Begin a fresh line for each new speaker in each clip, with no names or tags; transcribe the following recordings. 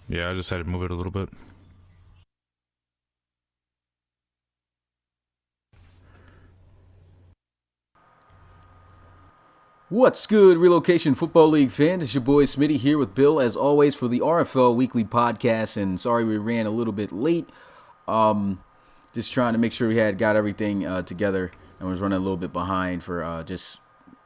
Yeah, I just had to move it a little bit.
What's good, Relocation Football League fans? It's your boy Smitty here with Bill, as always, for the RFL Weekly Podcast. And sorry we ran a little bit late. Just trying to make sure we had got everything together and was running a little bit behind for just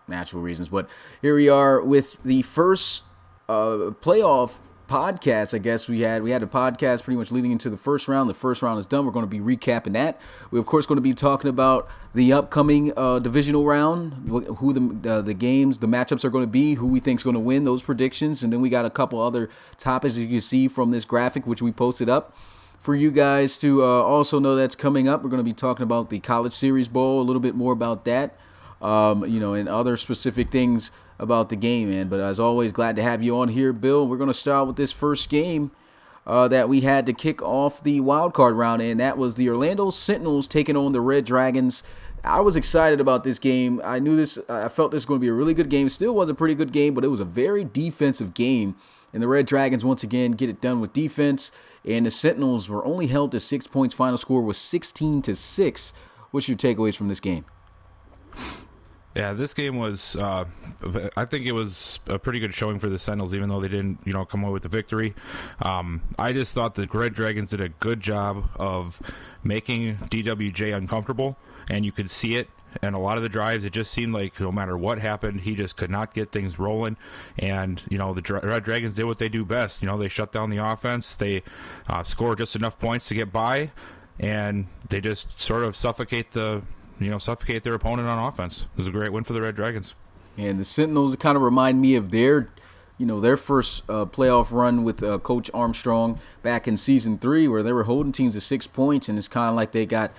natural reasons. But here we are with the first playoff podcast. I guess we had a podcast pretty much leading into the first round. The first round is done. We're going to be recapping that. We're of course going to be talking about the upcoming divisional round, who the games, the matchups are going to be, who we think is going to win, those predictions, and then we got a couple other topics you can see from this graphic which we posted up for you guys to also know that's coming up. We're going to be talking about the College Series Bowl, a little bit more about that, and other specific things about the game, man. But as always, glad to have you on here, Bill. We're going to start with this first game that we had to kick off the wild card round, and that was the Orlando Sentinels taking on the Red Dragons. I was excited about this game. I felt this was going to be a really good game. It still was a pretty good game, but it was a very defensive game. And the Red Dragons, once again, get it done with defense. And the Sentinels were only held to 6 points. Final score was 16-6. What's your takeaways from this game?
Yeah, this game was, I think it was a pretty good showing for the Sentinels, even though they didn't, come away with the victory. I just thought the Red Dragons did a good job of making DWJ uncomfortable, and you could see it. And a lot of the drives, it just seemed like no matter what happened, he just could not get things rolling. And, the Red Dragons did what they do best. They shut down the offense. They score just enough points to get by, and they just sort of suffocate their opponent on offense. It was a great win for the Red Dragons.
And the Sentinels kind of remind me of their first playoff run with Coach Armstrong back in season 3, where they were holding teams to 6 points, and it's kind of like they got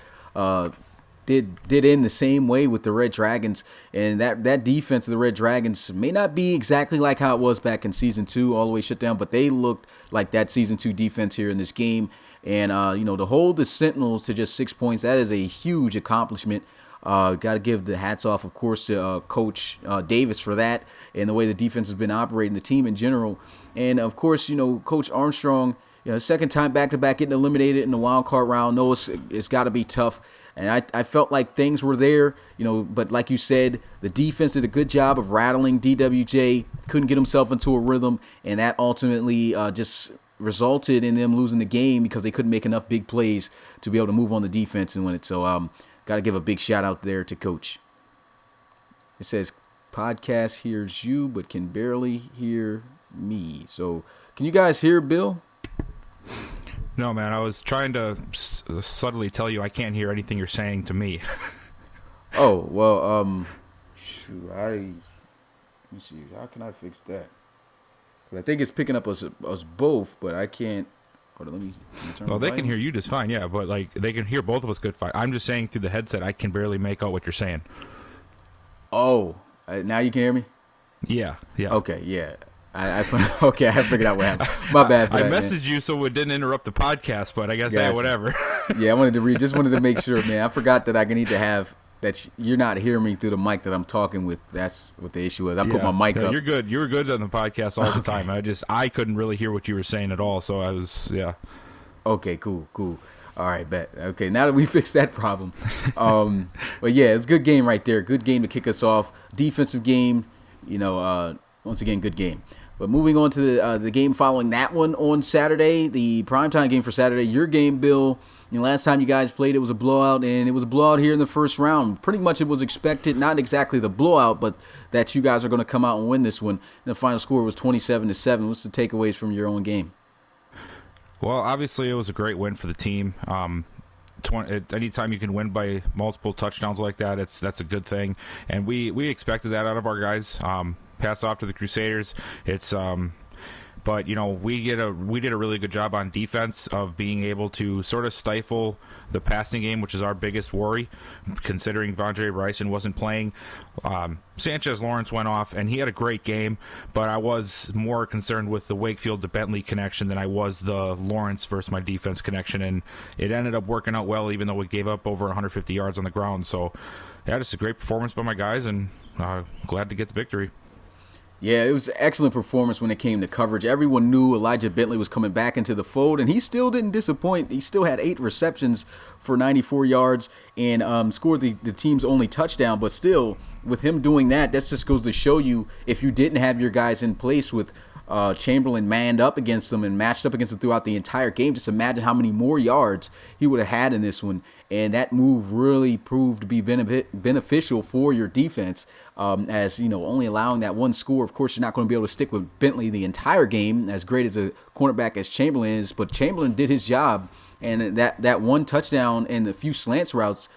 did in the same way with the Red Dragons. And that defense of the Red Dragons may not be exactly like how it was back in season 2, all the way shut down, but they looked like that season 2 defense here in this game. And, to hold the Sentinels to just 6 points, that is a huge accomplishment. Got to give the hats off, of course, to Coach Davis for that and the way the defense has been operating, the team in general. And, of course, Coach Armstrong, second time back-to-back getting eliminated in the wild card round. No, it's got to be tough. And I felt like things were there, but like you said, the defense did a good job of rattling DWJ, couldn't get himself into a rhythm, and that ultimately just resulted in them losing the game because they couldn't make enough big plays to be able to move on the defense and win it. So got to give a big shout out there to Coach. It says, podcast hears you but can barely hear me. So can you guys hear Bill?
No, man, I was trying to subtly tell you I can't hear anything you're saying to me.
Oh, well, let me see. How can I fix that? I think it's picking up us both, but I can't. Hold on, let me turn.
Well, they can hear you just fine, yeah, but they can hear both of us good fine. I'm just saying through the headset, I can barely make out what you're saying.
Oh, now you can hear me?
Yeah.
Okay, yeah. I figured out what happened. My bad for
I
that,
messaged you so it didn't interrupt the podcast, but I guess whatever.
Yeah, I wanted to make sure, man. I forgot that I need to have that you're not hearing me through the mic that I'm talking with. That's what the issue is. I put my mic up.
You're good. You were good on the podcast all the time. I couldn't really hear what you were saying at all, so I was, yeah.
Okay, cool. All right, bet. Okay, now that we fixed that problem. But yeah, it's a good game right there. Good game to kick us off. Defensive game, once again, good game. But moving on to the game following that one on Saturday, the primetime game for Saturday, your game, Bill. Last time you guys played, it was a blowout, and it was a blowout here in the first round. Pretty much it was expected, not exactly the blowout, but that you guys are going to come out and win this one. And the final score was 27-7. What's the takeaways from your own game?
Well, obviously it was a great win for the team. Anytime you can win by multiple touchdowns like that, that's a good thing. And we expected that out of our guys. Pass off to the Crusaders. But we did a really good job on defense of being able to sort of stifle the passing game, which is our biggest worry, considering Vondre Bryson wasn't playing. Sanchez Lawrence went off, and he had a great game, but I was more concerned with the Wakefield to Bentley connection than I was the Lawrence versus my defense connection, and it ended up working out well, even though we gave up over 150 yards on the ground. So, yeah, just a great performance by my guys, and glad to get the victory.
Yeah, it was an excellent performance when it came to coverage. Everyone knew Elijah Bentley was coming back into the fold, and he still didn't disappoint. He still had 8 receptions for 94 yards and scored the team's only touchdown. But still, with him doing that, that just goes to show you, if you didn't have your guys in place with Chamberlain manned up against them and matched up against them throughout the entire game, just imagine how many more yards he would have had in this one. And that move really proved to be beneficial for your defense, as only allowing that one score. Of course, you're not going to be able to stick with Bentley the entire game, as great as a cornerback as Chamberlain is, but Chamberlain did his job, and that one touchdown and a few slant routes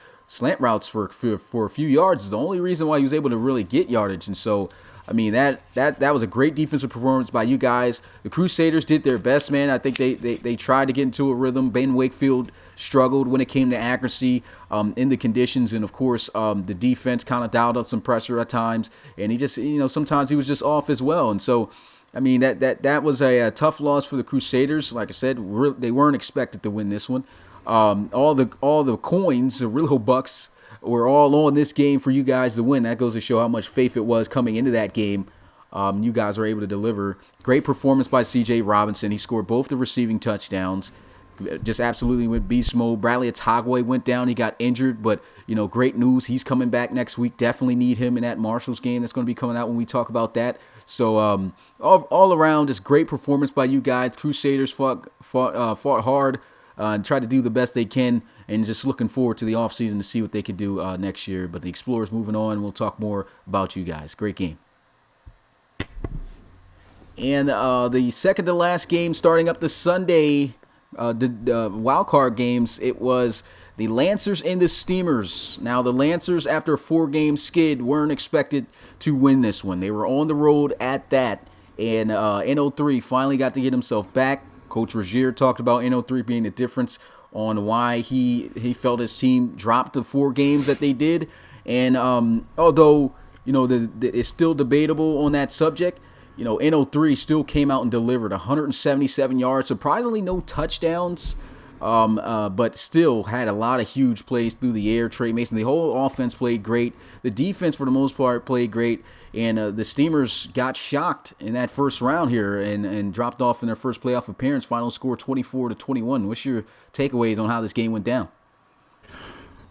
for a few yards is the only reason why he was able to really get yardage. And so, I mean, that was a great defensive performance by you guys. The Crusaders did their best, man. I think they tried to get into a rhythm. Ben Wakefield struggled when it came to accuracy in the conditions. And, of course, the defense kind of dialed up some pressure at times. And he just, sometimes he was just off as well. And so, I mean, that was a tough loss for the Crusaders. Like I said, they weren't expected to win this one. All the coins, the real bucks, were all on this game for you guys to win. That goes to show how much faith it was coming into that game. You guys were able to deliver. Great performance by C.J. Robinson. He scored both the receiving touchdowns. Just absolutely went beast mode. Bradley Atagwe went down. He got injured, but, great news. He's coming back next week. Definitely need him in that Marshall's game that's going to be coming out when we talk about that. So all around, just great performance by you guys. Crusaders fought hard and tried to do the best they can, and just looking forward to the offseason to see what they could do next year. But the Explorers moving on. We'll talk more about you guys. Great game. And the second to last game starting up this Sunday, the wild card games, it was the Lancers and the Steamers. Now, the Lancers, after a 4-game skid, weren't expected to win this one. They were on the road at that, and NO3 finally got to get himself back. Coach Rozier talked about NO3 being the difference on why he felt his team dropped the 4 games that they did. And although, it's still debatable on that subject, NO3 still came out and delivered 177 yards, surprisingly no touchdowns, but still had a lot of huge plays through the air. Trey Mason, the whole offense played great. The defense, for the most part, played great. And the Steamers got shocked in that first round here and dropped off in their first playoff appearance. Final score 24-21. What's your takeaways on how this game went down?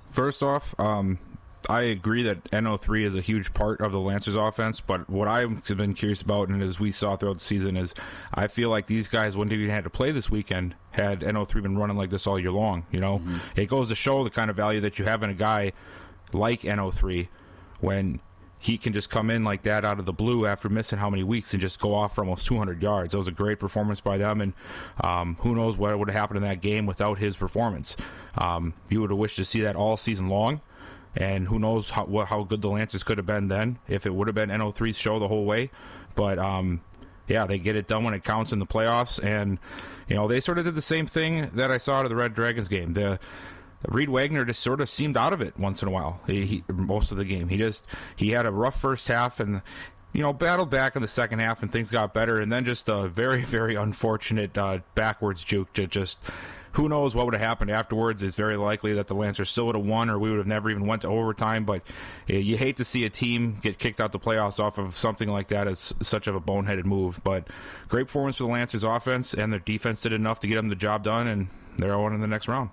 First off, I agree that NO3 is a huge part of the Lancers offense, but what I've been curious about, and as we saw throughout the season, is I feel like these guys wouldn't have even had to play this weekend had NO3 been running like this all year long. It goes to show the kind of value that you have in a guy like NO3 when he can just come in like that out of the blue after missing how many weeks and just go off for almost 200 yards. That was a great performance by them, and who knows what would have happened in that game without his performance. You would have wished to see that all season long. And who knows how good the Lancers could have been then if it would have been NO3's show the whole way. But, they get it done when it counts in the playoffs. And, they sort of did the same thing that I saw out of the Red Dragons game. Reed Wagner just sort of seemed out of it once in a while, most of the game. He had a rough first half and, battled back in the second half and things got better. And then just a very, very unfortunate backwards juke to just... Who knows what would have happened afterwards. It's very likely that the Lancers still would have won or we would have never even went to overtime. But you hate to see a team get kicked out the playoffs off of something like that as such of a boneheaded move. But great performance for the Lancers offense, and their defense did enough to get them the job done, and they're on in the next round.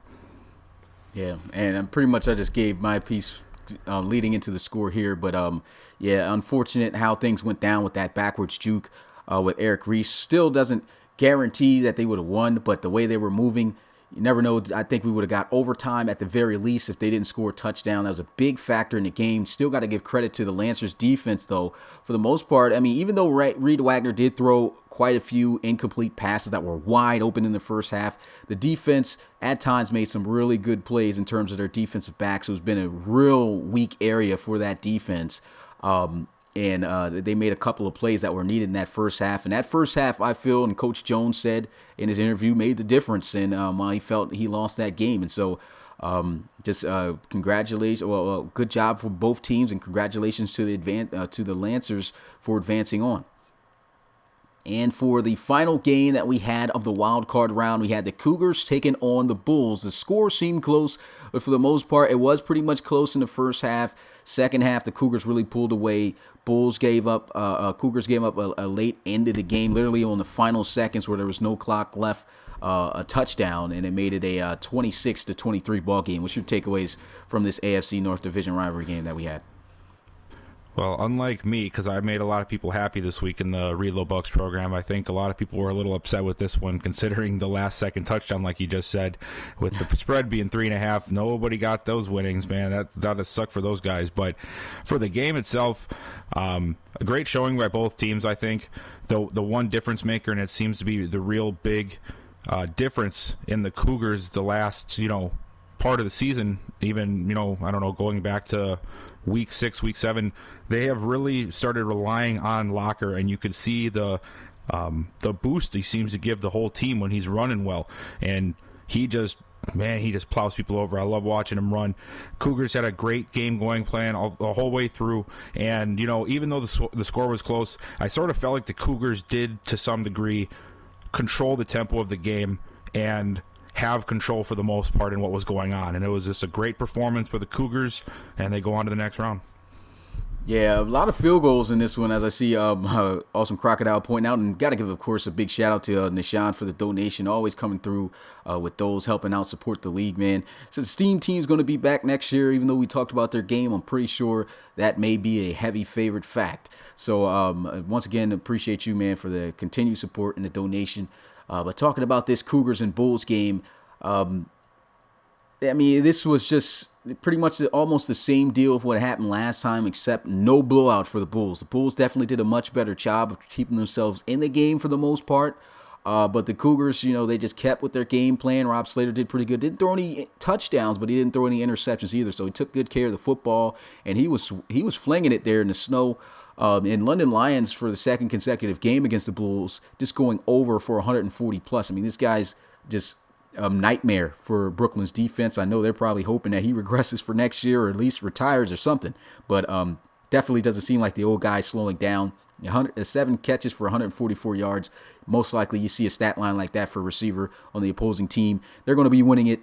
Yeah, and pretty much I just gave my piece leading into the score here. But, unfortunate how things went down with that backwards juke with Eric Reese. Still doesn't guarantee that they would have won, but the way they were moving, you never know. I think we would have got overtime at the very least if they didn't score a touchdown. That was a big factor in the game. Still got to give credit to the Lancers defense, though. For the most part, I mean, even though Reed Wagner did throw quite a few incomplete passes that were wide open in the first half, the defense at times made some really good plays in terms of their defensive backs. So it's been a real weak area for that defense. And they made a couple of plays that were needed in that first half. And that first half, I feel, and Coach Jones said in his interview, made the difference in why he felt he lost that game. And so congratulations. Well, good job for both teams, and congratulations to the Lancers for advancing on. And for the final game that we had of the wild card round, we had the Cougars taking on the Bulls. The score seemed close, but for the most part, it was pretty much close in the first half. Second half, the Cougars really pulled away. Cougars gave up a late end of the game, literally on the final seconds where there was no clock left, a touchdown, and it made it a 26-23 ball game. What's your takeaways from this AFC North Division rivalry game that we had?
Well, unlike me, because I made a lot of people happy this week in the Reload Bucks program, I think a lot of people were a little upset with this one, considering the last second touchdown, like you just said, with the spread being 3.5. Nobody got those winnings, man. That'd suck for those guys. But for the game itself, a great showing by both teams, I think. The one difference maker, and it seems to be the real big difference in the Cougars the last, part of the season, even, I don't know, going back to week 6, week 7, they have really started relying on Locker, and you could see the boost he seems to give the whole team when he's running well. And he just plows people over. I love watching him run. Cougars had a great game-going plan the whole way through. And, even though the score was close, I sort of felt like the Cougars did, to some degree, control the tempo of the game and have control for the most part in what was going on. And it was just a great performance for the Cougars, and they go on to the next round.
Yeah, a lot of field goals in this one, as I see Awesome Crocodile pointing out. And got to give, of course, a big shout out to Nishan for the donation, always coming through with those, helping out, support the league, man. So the Steam team's going to be back next year, even though we talked about their game. I'm pretty sure that may be a heavy favorite fact. So once again, appreciate you, man, for the continued support and the donation. But talking about this Cougars and Bulls game, this was just pretty much almost the same deal of what happened last time, except no blowout for the Bulls. The Bulls definitely did a much better job of keeping themselves in the game for the most part. But the Cougars, they just kept with their game plan. Rob Slater did pretty good. Didn't throw any touchdowns, but he didn't throw any interceptions either. So he took good care of the football, and he was flinging it there in the snow. In London Lions for the second consecutive game against the Bulls, just going over for 140 plus. This guy's just a nightmare for Brooklyn's defense. I know they're probably hoping that he regresses for next year or at least retires or something. But definitely doesn't seem like the old guy slowing down. 7 catches for 144 yards. Most likely you see a stat line like that for a receiver on the opposing team. They're going to be winning it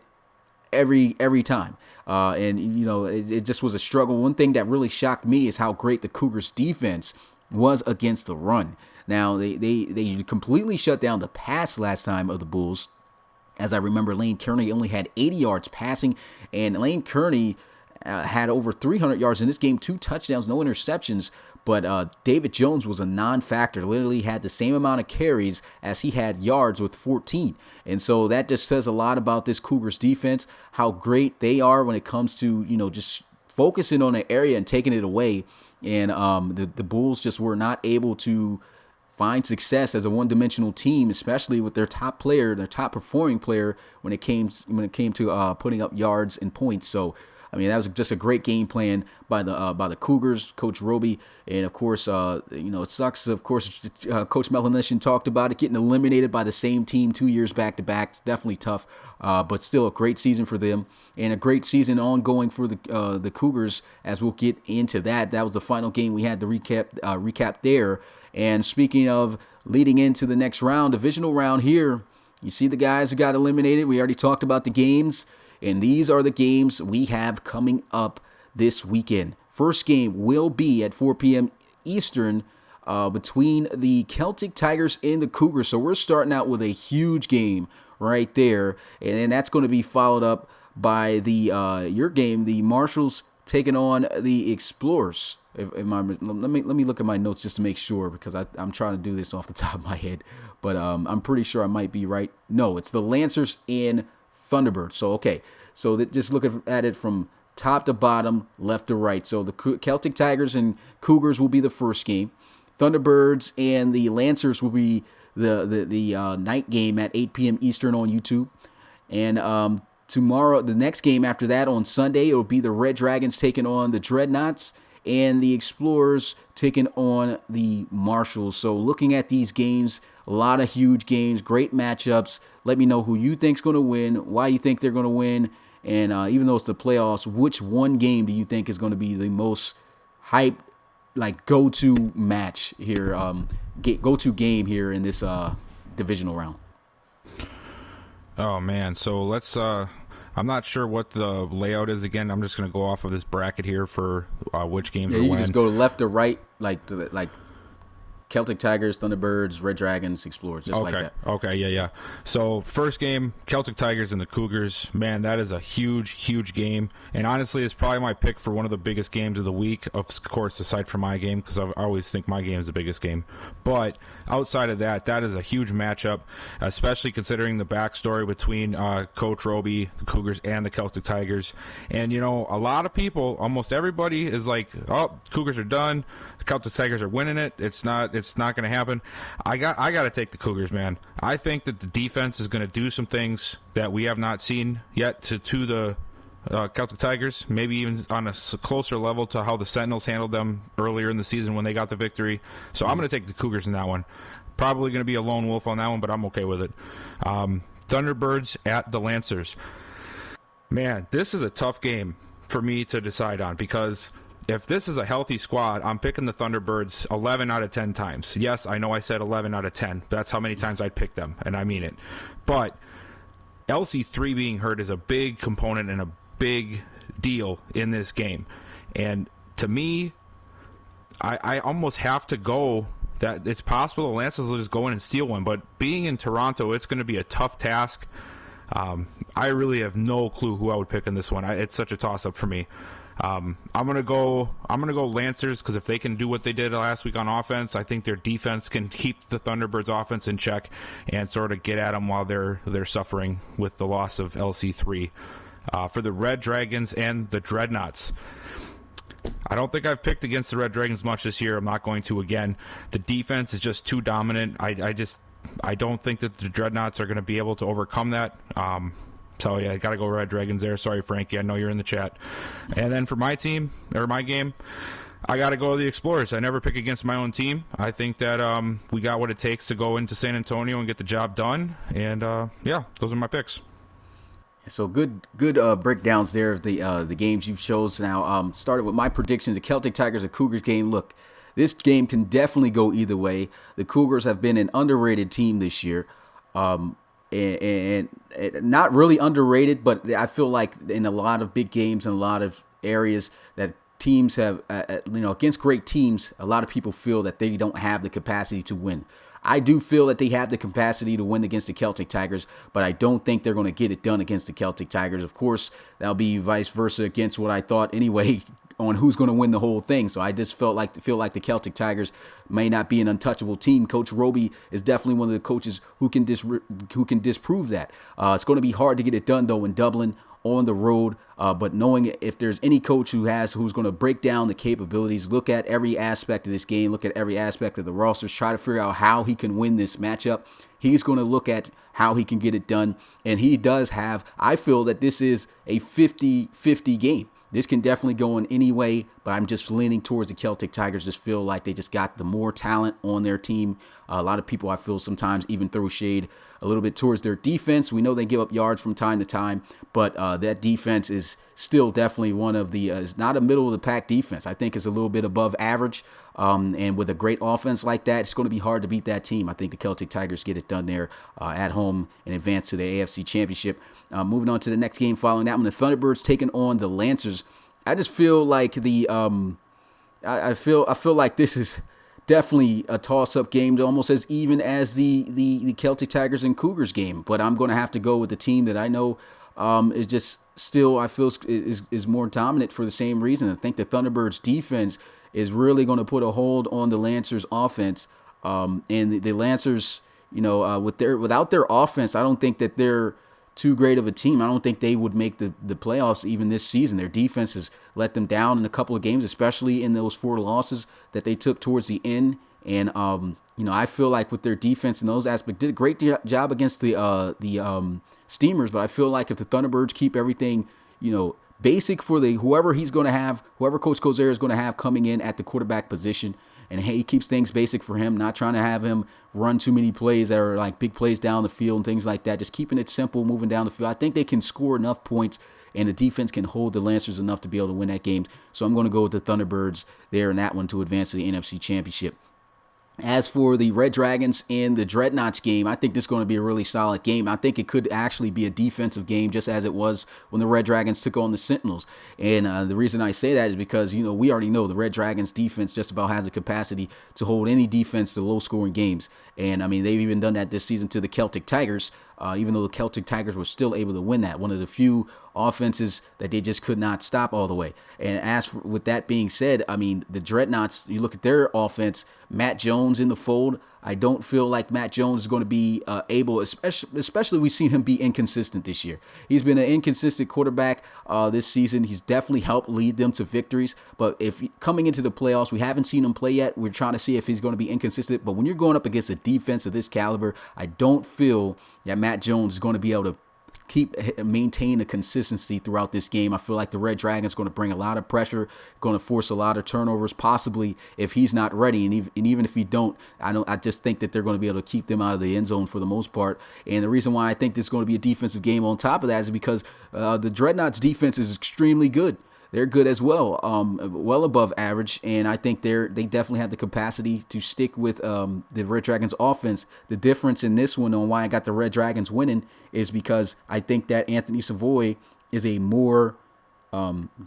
every time. It just was a struggle. One thing that really shocked me is how great the Cougars defense was against the run. Now, they completely shut down the pass last time of the Bulls. As I remember, Lane Kearney only had 80 yards passing, and Lane Kearney had over 300 yards in this game, 2 touchdowns, no interceptions. But David Jones was a non-factor, literally had the same amount of carries as he had yards with 14. And so that just says a lot about this Cougars defense, how great they are when it comes to, just focusing on an area and taking it away. And the Bulls just were not able to find success as a one-dimensional team, especially with their top player, their top performing player, when it came to putting up yards and points. So that was just a great game plan by the Cougars, Coach Roby, and of course, it sucks. Of course, Coach Melanishin talked about it, getting eliminated by the same team 2 years back to back. It's definitely tough, but still a great season for them, and a great season ongoing for the Cougars. As we'll get into that, that was the final game we had to recap there. And speaking of leading into the next round, divisional round here, you see the guys who got eliminated. We already talked about the games. And these are the games we have coming up this weekend. First game will be at 4 p.m. Eastern between the Celtic Tigers and the Cougars. So we're starting out with a huge game right there. And then that's going to be followed up by your game, the Marshals taking on the Explorers. Let me look at my notes just to make sure, because I'm trying to do this off the top of my head. But I'm pretty sure I might be right. No, it's the Lancers and Thunderbirds. So, okay. So just look at it from top to bottom, left to right. So the Celtic Tigers and Cougars will be the first game. Thunderbirds and the Lancers will be the night game at 8 p.m. Eastern on YouTube. And tomorrow, the next game after that on Sunday, it will be the Red Dragons taking on the Dreadnoughts and the Explorers taking on the Marshals. So looking at these games, a lot of huge games, great matchups. Let me know who you think's going to win, why you think they're going to win, and even though it's the playoffs, which one game do you think is going to be the most hyped, like go-to match here, go-to game here in this divisional round?
Oh man, so let's. I'm not sure what the layout is again. I'm just going to go off of this bracket here for which games
Yeah,
are
you
when.
can just go left or right, like Celtic Tigers, Thunderbirds, Red Dragons, Explorers, just like that.
Okay, yeah. So first game, Celtic Tigers and the Cougars. Man, that is a huge game. And honestly, it's probably my pick for one of the biggest games of the week. Of course, aside from my game, because I always think my game is the biggest game. But outside of that, that is a huge matchup, especially considering the backstory between Coach Roby, the Cougars, and the Celtic Tigers. And, you know, a lot of people, almost everybody is like, oh, Cougars are done. The Celtic Tigers are winning it. It's not going to happen. I got to take the Cougars, man. I think that the defense is going to do some things that we have not seen yet to the Celtic Tigers, maybe even on a closer level to how the Sentinels handled them earlier in the season when they got the victory. So I'm going to take the Cougars in that one. Probably going to be a lone wolf on that one, but I'm okay with it. Thunderbirds at the Lancers. Man, this is a tough game for me to decide on because if this is a healthy squad, I'm picking the Thunderbirds 11 out of 10 times. Yes, I know I said 11 out of 10. That's how many times I'd pick them, and I mean it. But LC3 being hurt is a big component and a big deal in this game. And to me, I almost have to go that it's possible the Lancers will just go in and steal one. But being in Toronto, it's going to be a tough task. I really have no clue who I would pick in this one. It's such a toss-up for me. I'm gonna go Lancers because if they can do what they did last week on offense, I think their defense can keep the Thunderbirds' offense in check and sort of get at them while they're suffering with the loss of LC3. For the Red Dragons and the Dreadnoughts, I don't think I've picked against the Red Dragons much this year. I'm not going to again. The defense is just too dominant. I don't think that the Dreadnoughts are going to be able to overcome that. So, yeah, I got to go Red Dragons there. Sorry, Frankie. I know you're in the chat. And then for my team, or my game, I got to go the Explorers. I never pick against my own team. I think that we got what it takes to go into San Antonio and get the job done. And, yeah, those are my picks.
So good breakdowns there of the games you've chose. Now, started with my predictions, the Celtic Tigers and Cougars game. Look, this game can definitely go either way. The Cougars have been an underrated team this year. And not really underrated, but I feel like in a lot of big games and a lot of areas that teams have, against great teams, a lot of people feel that they don't have the capacity to win. I do feel that they have the capacity to win against the Celtic Tigers, but I don't think they're going to get it done against the Celtic Tigers. Of course, that'll be vice versa against what I thought anyway on who's going to win the whole thing. So I just feel like the Celtic Tigers may not be an untouchable team. Coach Roby is definitely one of the coaches who can disprove that. It's going to be hard to get it done though in Dublin on the road. But knowing if there's any coach who's going to break down the capabilities, look at every aspect of this game, look at every aspect of the rosters, try to figure out how he can win this matchup. He's going to look at how he can get it done. And he does have, I feel that this is a 50-50 game. This can definitely go in any way, but I'm just leaning towards the Celtic Tigers. Just feel like they just got the more talent on their team. A lot of people, I feel, sometimes even throw shade a little bit towards their defense. We know they give up yards from time to time, but that defense is still definitely one of the, is not a middle of the pack defense. I think it's a little bit above average. And with a great offense like that, it's going to be hard to beat that team. I think the Celtic Tigers get it done there at home and advance to the AFC Championship. Moving on to the next game following that one, the Thunderbirds taking on the Lancers. I just feel like I feel like this is definitely a toss-up game, almost as even as the Celtic Tigers and Cougars game. But I'm going to have to go with the team that I know is just still, I feel, is more dominant for the same reason. I think the Thunderbirds defense is really going to put a hold on the Lancers offense. And the Lancers, without their offense, I don't think that they're too great of a team. I don't think they would make the playoffs even this season. Their defense has let them down in a couple of games, especially in those 4 losses that they took towards the end. And, I feel like with their defense in those aspects, did a great job against the Steamers. But I feel like if the Thunderbirds keep everything, basic for whoever Coach Kosera is going to have coming in at the quarterback position, and he keeps things basic for him, not trying to have him run too many plays that are like big plays down the field and things like that, just keeping it simple, moving down the field. I think they can score enough points and the defense can hold the Lancers enough to be able to win that game. So I'm going to go with the Thunderbirds there in that one to advance to the NFC Championship. As for the Red Dragons and the Dreadnoughts game, I think this is going to be a really solid game. I think it could actually be a defensive game, just as it was when the Red Dragons took on the Sentinels. And the reason I say that is because, we already know the Red Dragons defense just about has the capacity to hold any defense to low-scoring games. And, they've even done that this season to the Celtic Tigers, even though the Celtic Tigers were still able to win that. One of the few offenses that they just could not stop all the way. And with that being said, the Dreadnoughts, you look at their offense, Matt Jones in the fold. I don't feel like Matt Jones is going to be able, especially we've seen him be inconsistent this year. He's been an inconsistent quarterback this season. He's definitely helped lead them to victories. But if coming into the playoffs, we haven't seen him play yet. We're trying to see if he's going to be inconsistent. But when you're going up against a defense of this caliber, I don't feel that Matt Jones is going to be able to maintain a consistency throughout this game. I feel like the Red Dragons going to bring a lot of pressure, going to force a lot of turnovers, possibly if he's not ready. And even if he don't, I just think that they're going to be able to keep them out of the end zone for the most part. And the reason why I think this is going to be a defensive game on top of that is because the Dreadnoughts defense is extremely good. They're good as well, well above average, and I think they definitely have the capacity to stick with the Red Dragons offense. The difference in this one on why I got the Red Dragons winning is because I think that Anthony Savoy is a more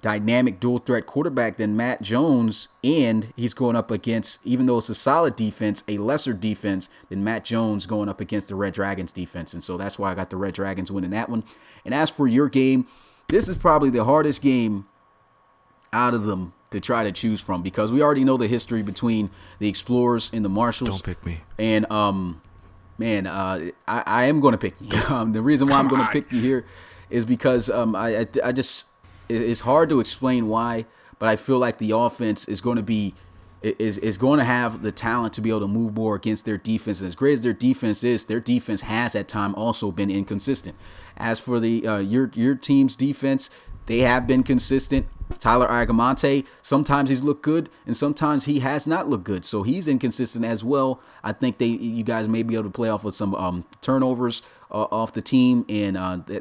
dynamic dual threat quarterback than Matt Jones, and he's going up against, even though it's a solid defense, a lesser defense than Matt Jones going up against the Red Dragons defense, and so that's why I got the Red Dragons winning that one. And as for your game, this is probably the hardest game out of them to try to choose from, because we already know the history between the Explorers and the Marshals.
Don't pick me.
And I am going to pick you. The reason why I'm going to pick you here is because I just, it's hard to explain why, but I feel like the offense is going to be is going to have the talent to be able to move more against their defense. And as great as their defense is, their defense has at time also been inconsistent. As for the your team's defense, they have been consistent. Tyler Agamonte, sometimes he's looked good and sometimes he has not looked good. So he's inconsistent as well. I think you guys may be able to play off with some turnovers off the team. And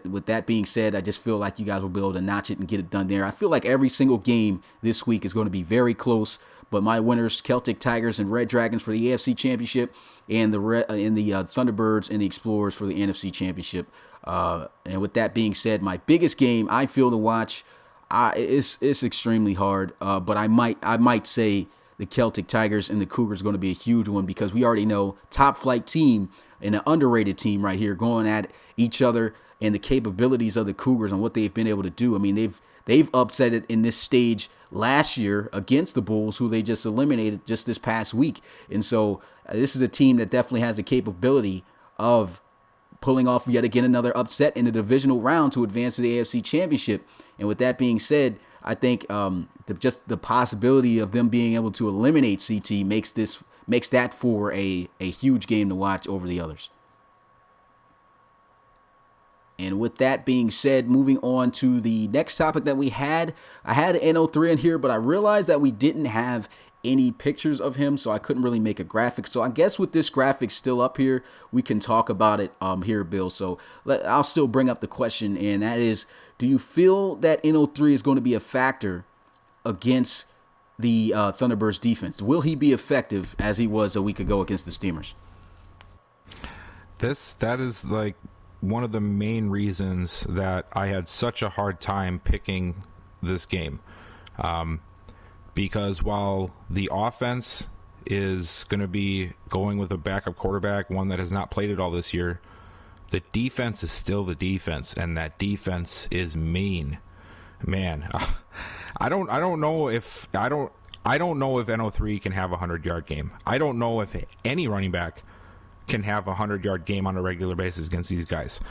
with that being said, I just feel like you guys will be able to notch it and get it done there. I feel like every single game this week is going to be very close. But my winners, Celtic Tigers and Red Dragons for the AFC Championship, and the Thunderbirds and the Explorers for the NFC Championship. And with that being said, my biggest game I feel to watch, it's extremely hard. But I might say the Celtic Tigers and the Cougars are going to be a huge one, because we already know top flight team and an underrated team right here going at each other, and the capabilities of the Cougars and what they've been able to do. I mean, they've upset it in this stage last year against the Bulls, who they just eliminated just this past week. And so this is a team that definitely has the capability of pulling off yet again another upset in the divisional round to advance to the AFC Championship. And with that being said, I think just the possibility of them being able to eliminate CT makes that for a huge game to watch over the others. And with that being said, moving on to the next topic that we had, I had an NO3 in here, but I realized that we didn't have any pictures of him, so I couldn't really make a graphic. So I guess with this graphic still up here, we can talk about it here, Bill. So I'll still bring up the question, and that is, do you feel that NO3 is going to be a factor against the Thunderbirds defense? Will he be effective as he was a week ago against the Steamers?
That is like one of the main reasons that I had such a hard time picking this game. Because while the offense is going to be going with a backup quarterback, one that has not played it all this year, the defense is still the defense, and that defense is mean. Man, I don't know if NO3 can have a 100-yard game. I don't know if any running back can have a 100-yard game on a regular basis against these guys.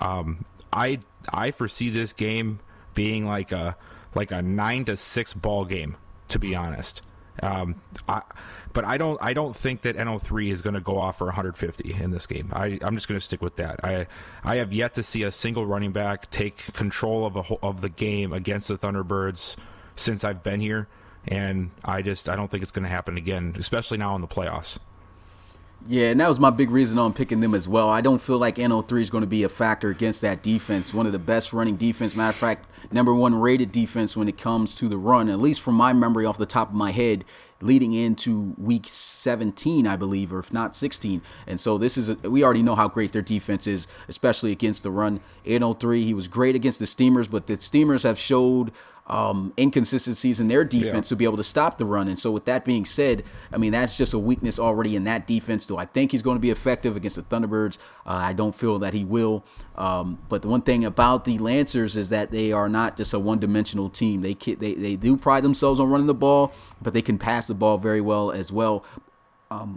I foresee this game being like a 9-6 ball game, to be honest. But I don't think that NO3 is going to go off for 150 in this game. I'm just going to stick with that. I have yet to see a single running back take control of the game against the Thunderbirds since I've been here, and I don't think it's going to happen again, especially now in the playoffs.
Yeah, and that was my big reason on picking them as well. I don't feel like NO3 is going to be a factor against that defense. One of the best running defense. Matter of fact, #1 rated defense when it comes to the run, at least from my memory off the top of my head, leading into week 17, I believe, or if not 16. And so we already know how great their defense is, especially against the run. NO3, he was great against the Steamers, but the Steamers have showed inconsistencies in their defense to be able to stop the run. And so with that being said, I mean, that's just a weakness already in that defense. Do I think he's going to be effective against the Thunderbirds? I don't feel that he will. But the one thing about the Lancers is that they are not just a one-dimensional team. They do pride themselves on running the ball, but they can pass the ball very well as well.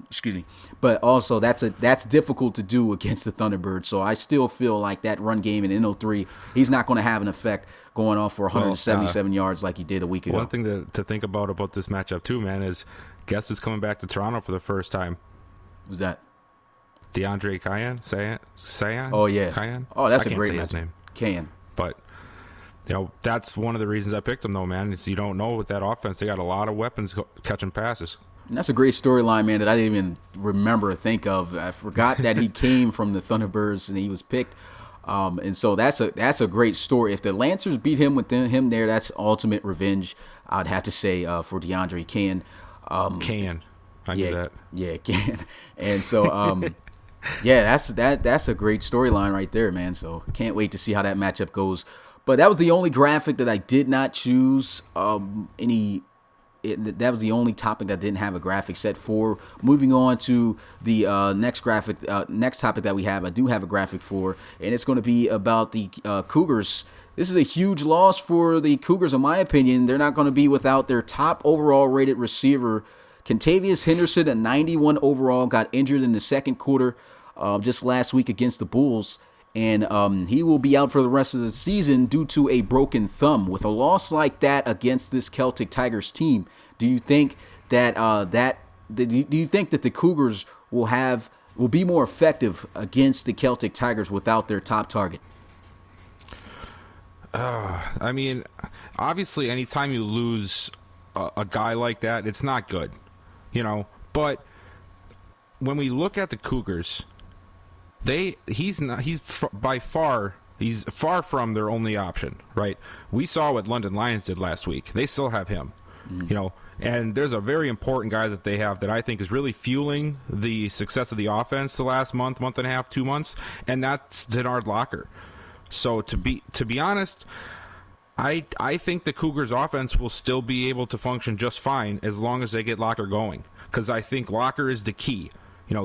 Excuse me. But also that's difficult to do against the Thunderbirds. So I still feel like that run game in NO3, he's not going to have an effect going off for 177 yards like he did a week ago.
One thing to think about this matchup too, man, is guess who's coming back to Toronto for the first time?
Who's that?
DeAndre Sayan?
Oh yeah.
Cayenne?
Oh, that's
a
great
his name.
Cayenne.
But that's one of the reasons I picked him though, man. Is you don't know with that offense, they got a lot of weapons catching passes.
And that's a great storyline, man, that I didn't even remember or think of. I forgot that he came from the Thunderbirds and he was picked. And so that's a great story. If the Lancers beat him with him there, that's ultimate revenge, I'd have to say, for DeAndre Cayenne.
I knew that.
Yeah, Cayenne. And so, yeah, that's a great storyline right there, man. So can't wait to see how that matchup goes. But that was the only graphic that I did not choose that was the only topic that didn't have a graphic set for. Moving on to the next topic that we have, I do have a graphic for, and it's going to be about the Cougars. This is a huge loss for the Cougars, in my opinion. They're not going to be without their top overall rated receiver, Contavious Henderson, a 91 overall, got injured in the second quarter just last week against the Bulls. And he will be out for the rest of the season due to a broken thumb. With a loss like that against this Celtic Tigers team, do you think that the Cougars will be more effective against the Celtic Tigers without their top target?
I mean, obviously, anytime you lose a guy like that, it's not good, But when we look at the Cougars, he's far from their only option, right? We saw what London Lions did last week. They still have him, and there's a very important guy that they have that I think is really fueling the success of the offense the last month and a half, 2 months, and that's Denard Locker. So to be honest, I think the Cougars offense will still be able to function just fine as long as they get Locker going, because I think Locker is the key.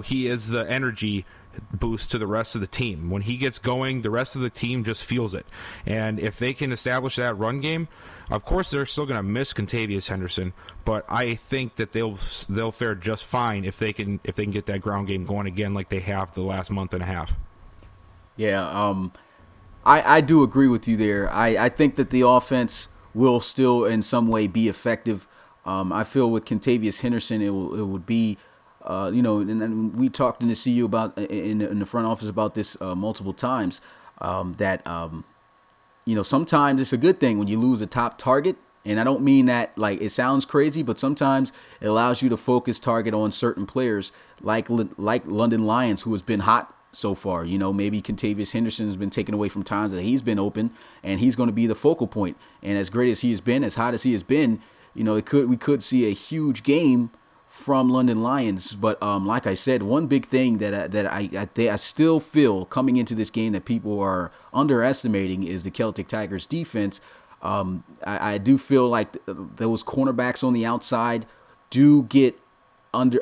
He is the energy boost to the rest of the team. When he gets going, the rest of the team just feels it. And if they can establish that run game, of course they're still going to miss Contavious Henderson, but I think that they'll fare just fine if they can get that ground game going again like they have the last month and a half.
Yeah, I do agree with you there. I think that the offense will still in some way be effective. I feel with Contavious Henderson it would be and we talked in the CU about in the front office about this multiple times, that sometimes it's a good thing when you lose a top target, and I don't mean that like it sounds crazy, but sometimes it allows you to focus target on certain players like London Lions, who has been hot so far. Maybe Contavious Henderson has been taken away from times that he's been open, and he's going to be the focal point. And as great as he has been, as hot as he has been, we could see a huge game from London Lions. But like I said, one big thing that I still feel coming into this game that people are underestimating is the Celtic Tigers defense. I do feel like those cornerbacks on the outside do get under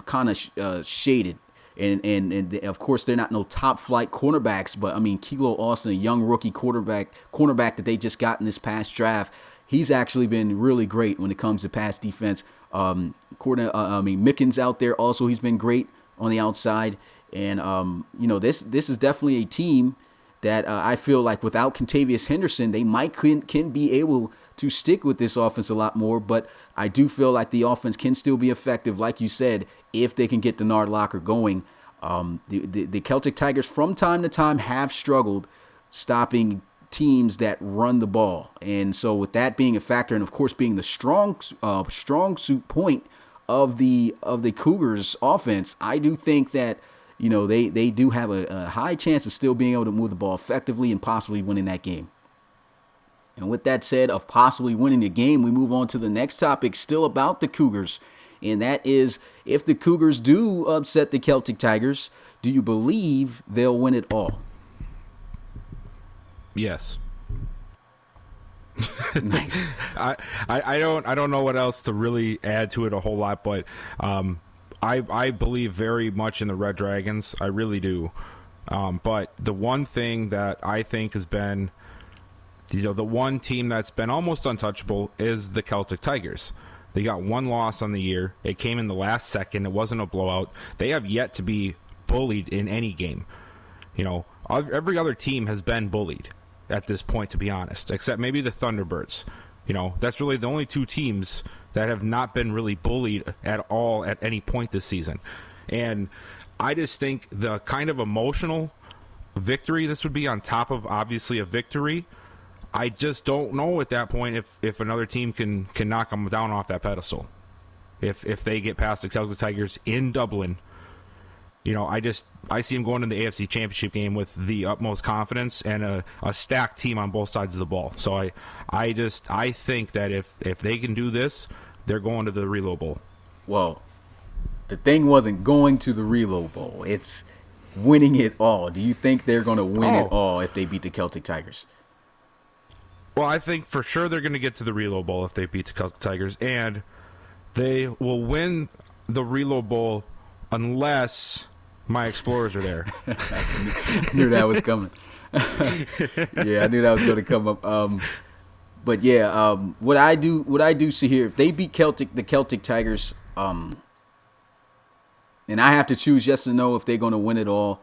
kind of shaded. And of course, they're not no top flight cornerbacks, but I mean, Kilo Austin, a young rookie cornerback that they just got in this past draft, he's actually been really great when it comes to pass defense. Mickens out there also, he's been great on the outside. And this is definitely a team that I feel like without Contavious Henderson, they can be able to stick with this offense a lot more. But I do feel like the offense can still be effective, like you said, if they can get Denard Locker going. The Celtic Tigers from time to time have struggled stopping teams that run the ball. And so with that being a factor, and of course being the strong suit point of the Cougars offense, I do think that, they do have a high chance of still being able to move the ball effectively and possibly winning that game. And with that said, of possibly winning the game, we move on to the next topic, still about the Cougars. And that is, if the Cougars do upset the Celtic Tigers, do you believe they'll win it all?
Yes.
Nice.
I don't know what else to really add to it a whole lot, but I believe very much in the Red Dragons. I really do. But the one thing that I think has been, the one team that's been almost untouchable is the Celtic Tigers. They got one loss on the year. It came in the last second. It wasn't a blowout. They have yet to be bullied in any game. Every other team has been bullied at this point, to be honest, except maybe the Thunderbirds. That's really the only two teams that have not been really bullied at all at any point this season. And I just think the kind of emotional victory this would be, on top of obviously a victory, I just don't know at that point if another team can knock them down off that pedestal. If they get past the Celtic Tigers in Dublin, I see them going to the AFC Championship game with the utmost confidence and a stacked team on both sides of the ball. So I think that if they can do this, they're going to the Reload Bowl.
Well, the thing wasn't going to the Reload Bowl. It's winning it all. Do you think they're going to win it all if they beat the Celtic Tigers?
Well, I think for sure they're going to get to the Reload Bowl if they beat the Celtic Tigers, and they will win the Reload Bowl unless my Explorers are there.
I knew that was coming. Yeah, I knew that was going to come up. But yeah, what I do see here, if they beat the Celtic Tigers, and I have to choose yes or no if they're going to win it all,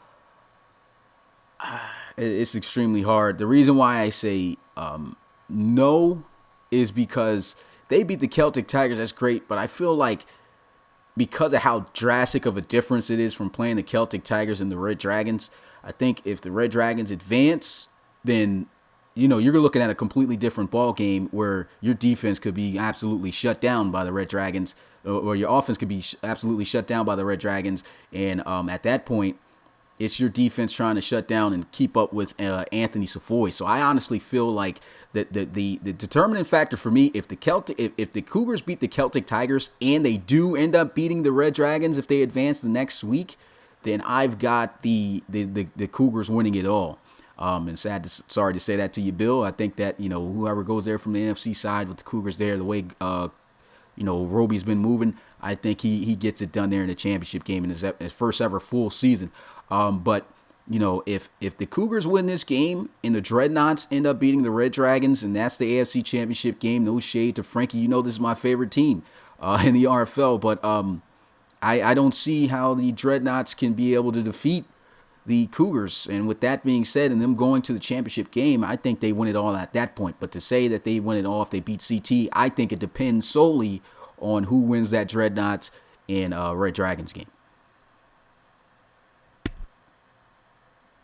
it's extremely hard. The reason why I say no is because they beat the Celtic Tigers. That's great, but I feel like because of how drastic of a difference it is from playing the Celtic Tigers and the Red Dragons, I think if the Red Dragons advance, then you're looking at a completely different ball game where your defense could be absolutely shut down by the Red Dragons, or your offense could be absolutely shut down by the Red Dragons, and at that point, it's your defense trying to shut down and keep up with Anthony Savoy. So I honestly feel like that the determining factor for me, if the Cougars beat the Celtic Tigers and they do end up beating the Red Dragons if they advance the next week, then I've got the Cougars winning it all. And sorry to say that to you, Bill. I think that whoever goes there from the NFC side with the Cougars there, the way Roby's been moving, I think he gets it done there in the championship game in his first ever full season. But if the Cougars win this game and the Dreadnoughts end up beating the Red Dragons, and that's the AFC Championship game, no shade to Frankie, this is my favorite team in the RFL, but I don't see how the Dreadnoughts can be able to defeat the Cougars. And with that being said, and them going to the championship game, I think they win it all at that point. But to say that they win it all if they beat CT, I think it depends solely on who wins that Dreadnoughts and Red Dragons game.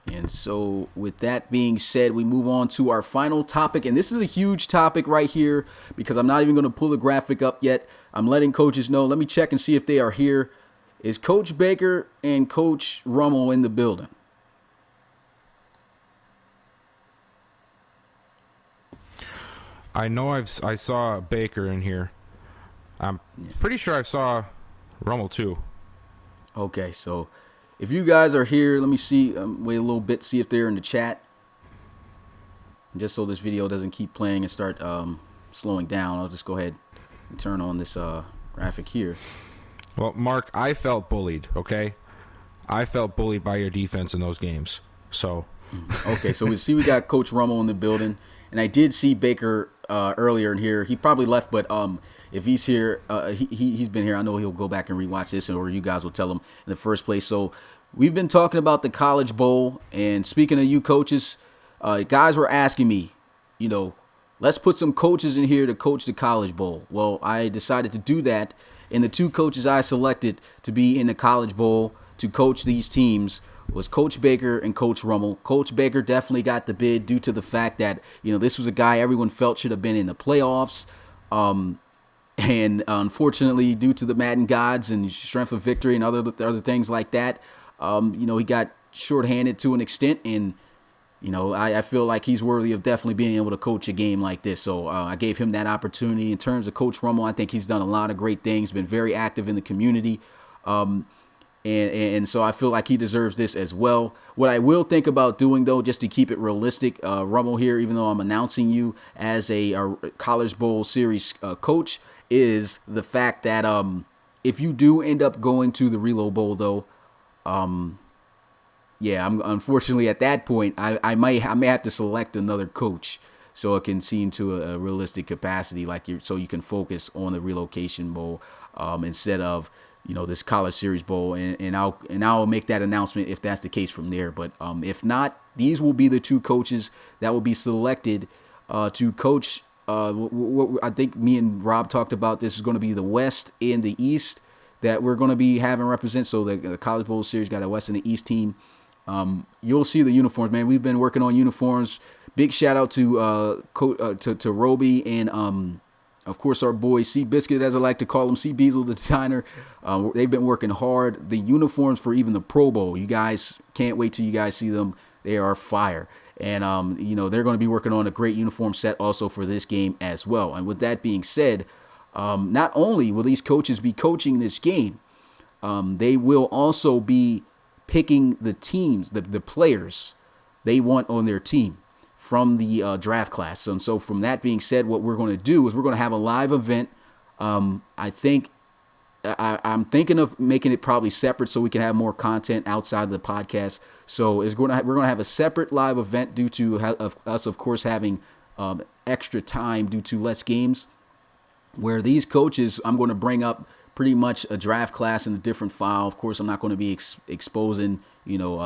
And so with that being said, we move on to our final topic. And this is a huge topic right here because I'm not even going to pull the graphic up yet. I'm letting coaches know. Let me check and see if they are here. Is Coach Baker and Coach Rummel in the building?
I know I saw Baker in here. I'm pretty sure I saw Rummel too.
Okay, so if you guys are here, let me see. Wait a little bit, see if they're in the chat. Just so this video doesn't keep playing and start slowing down, I'll just go ahead and turn on this graphic here.
Well, Mark, I felt bullied, okay? I felt bullied by your defense in those games. So
okay, so we got Coach Rummel in the building, and I did see Baker earlier in here. He probably left, but if he's here, he's been here. I know he'll go back and rewatch this, or you guys will tell him in the first place. So we've been talking about the College Bowl, and speaking of you coaches, guys were asking me, let's put some coaches in here to coach the College Bowl. Well, I decided to do that, and the two coaches I selected to be in the College Bowl to coach these teams was Coach Baker and Coach Rummel. Coach Baker definitely got the bid due to the fact that, this was a guy everyone felt should have been in the playoffs. And unfortunately, due to the Madden gods and strength of victory and other things like that, he got shorthanded to an extent. And I feel like he's worthy of definitely being able to coach a game like this. So I gave him that opportunity. In terms of Coach Rummel, I think he's done a lot of great things, been very active in the community. And so I feel like he deserves this as well. What I will think about doing, though, just to keep it realistic, Rummel here, even though I'm announcing you as a College Bowl Series coach, is the fact that if you do end up going to the Reload Bowl, though, I'm unfortunately at that point I may have to select another coach so it can seem to a realistic capacity, so you can focus on the Relocation Bowl instead of this College Series Bowl, and I'll make that announcement if that's the case from there. But if not, these will be the two coaches that will be selected to coach. I think me and Rob talked about this is going to be the West and the East that we're going to be having represent. So the College Bowl Series got a West and the East team. You'll see the uniforms, man. We've been working on uniforms. Big shout out to Roby and of course our boy C Biscuit, as I like to call him, C Beazle, the designer. They've been working hard. The uniforms for even the Pro Bowl, you guys can't wait till you guys see them. They are fire. And, they're going to be working on a great uniform set also for this game as well. And with that being said, not only will these coaches be coaching this game, they will also be picking the teams, the players they want on their team from the draft class. And so from that being said, what we're going to do is we're going to have a live event. I'm thinking of making it probably separate so we can have more content outside of the podcast. So we're going to have a separate live event due to us, of course, having extra time due to less games, where these coaches, I'm going to bring up pretty much a draft class in a different file. Of course, I'm not going to be exposing,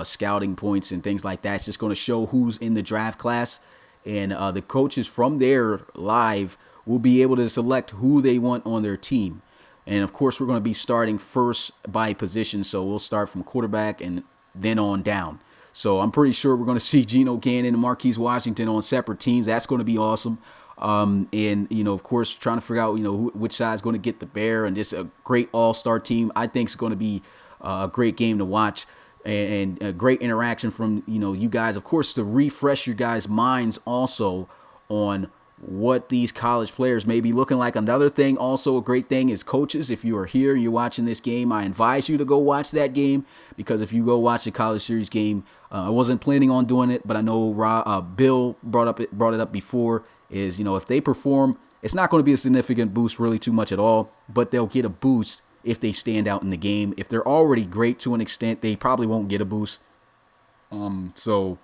scouting points and things like that. It's just going to show who's in the draft class. And the coaches from there live will be able to select who they want on their team. And, of course, we're going to be starting first by position. So we'll start from quarterback and then on down. So I'm pretty sure we're going to see Geno Gannon and Marquise Washington on separate teams. That's going to be awesome. And, of course, trying to figure out, which side's going to get the bear, and just a great all-star team. I think it's going to be a great game to watch and a great interaction from, you guys, of course, to refresh your guys' minds also on what these college players may be looking like. Another thing, also a great thing, is coaches. If you are here and you're watching this game, I advise you to go watch that game, because if you go watch the College Series game, I wasn't planning on doing it, but I know Bill brought it up before, is, if they perform, it's not going to be a significant boost really too much at all, but they'll get a boost if they stand out in the game. If they're already great to an extent, they probably won't get a boost. So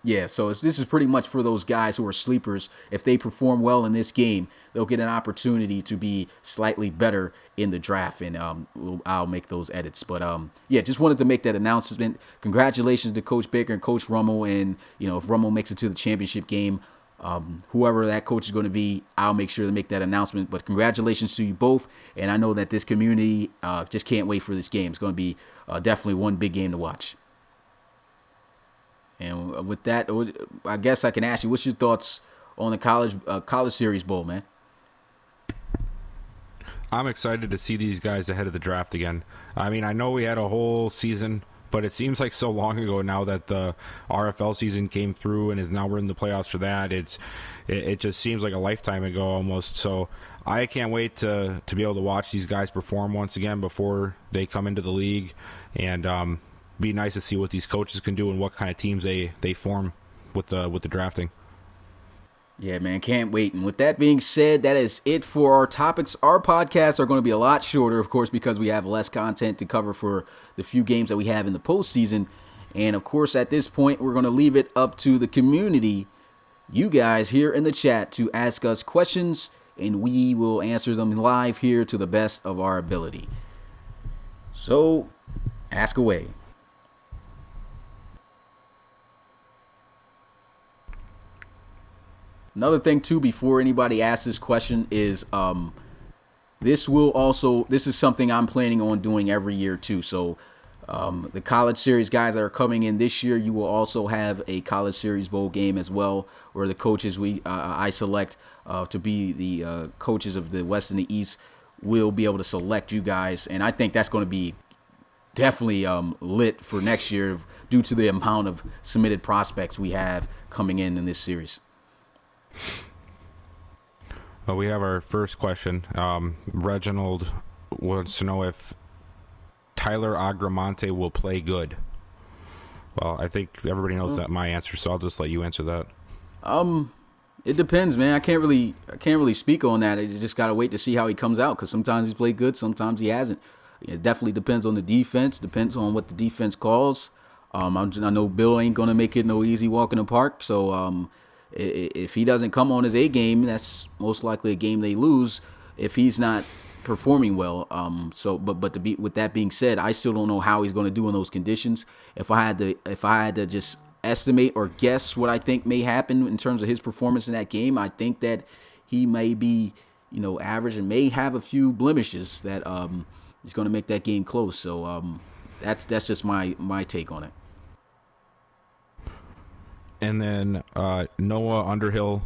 this is pretty much for those guys who are sleepers. If they perform well in this game, they'll get an opportunity to be slightly better in the draft, and I'll make those edits. But just wanted to make that announcement. Congratulations to Coach Baker and Coach Rummel, and if Rummel makes it to the championship game, whoever that coach is going to be, I'll make sure to make that announcement. But congratulations to you both, and I know that this community just can't wait for this game. It's going to be definitely one big game to watch. And with that, I guess I can ask you, what's your thoughts on the College Series Bowl, man?
I'm excited to see these guys ahead of the draft again. I mean, I know we had a whole season, but it seems like so long ago now that the RFL season came through and now we're in the playoffs for that. It just seems like a lifetime ago almost. So I can't wait to be able to watch these guys perform once again before they come into the league, and be nice to see what these coaches can do and what kind of teams they form with the drafting.
Yeah, man, can't wait. And with that being said, that is it for our topics. Our podcasts are going to be a lot shorter, of course, because we have less content to cover for the few games that we have in the postseason. And, of course, at this point, we're going to leave it up to the community, you guys here in the chat, to ask us questions, and we will answer them live here to the best of our ability. So, ask away. Another thing, too, before anybody asks this question is this is something I'm planning on doing every year, too. So The college series guys that are coming in this year, you will also have a college series bowl game as well, where the coaches I select to be the coaches of the West and the East will be able to select you guys, and I think that's going to be definitely lit for next year due to the amount of submitted prospects we have coming in this series.
Well, we have our first question. Reginald wants to know if Tyler Agramonte will play good. Well, I think everybody knows that my answer, so I'll just let you answer that.
It depends, man. I can't really speak on that. You just gotta wait to see how he comes out, because sometimes he's played good, sometimes he hasn't. It definitely depends on the defense. Depends on what the defense calls. I know Bill ain't gonna make it no easy walk in the park. So if he doesn't come on his A game, that's most likely a game they lose. If he's not performing well. With that being said, I still don't know how he's going to do in those conditions. If I had to just estimate or guess what I think may happen in terms of his performance in that game, I think that he may be, average and may have a few blemishes that is going to make that game close. So that's just my take on it.
And then Noah Underhill,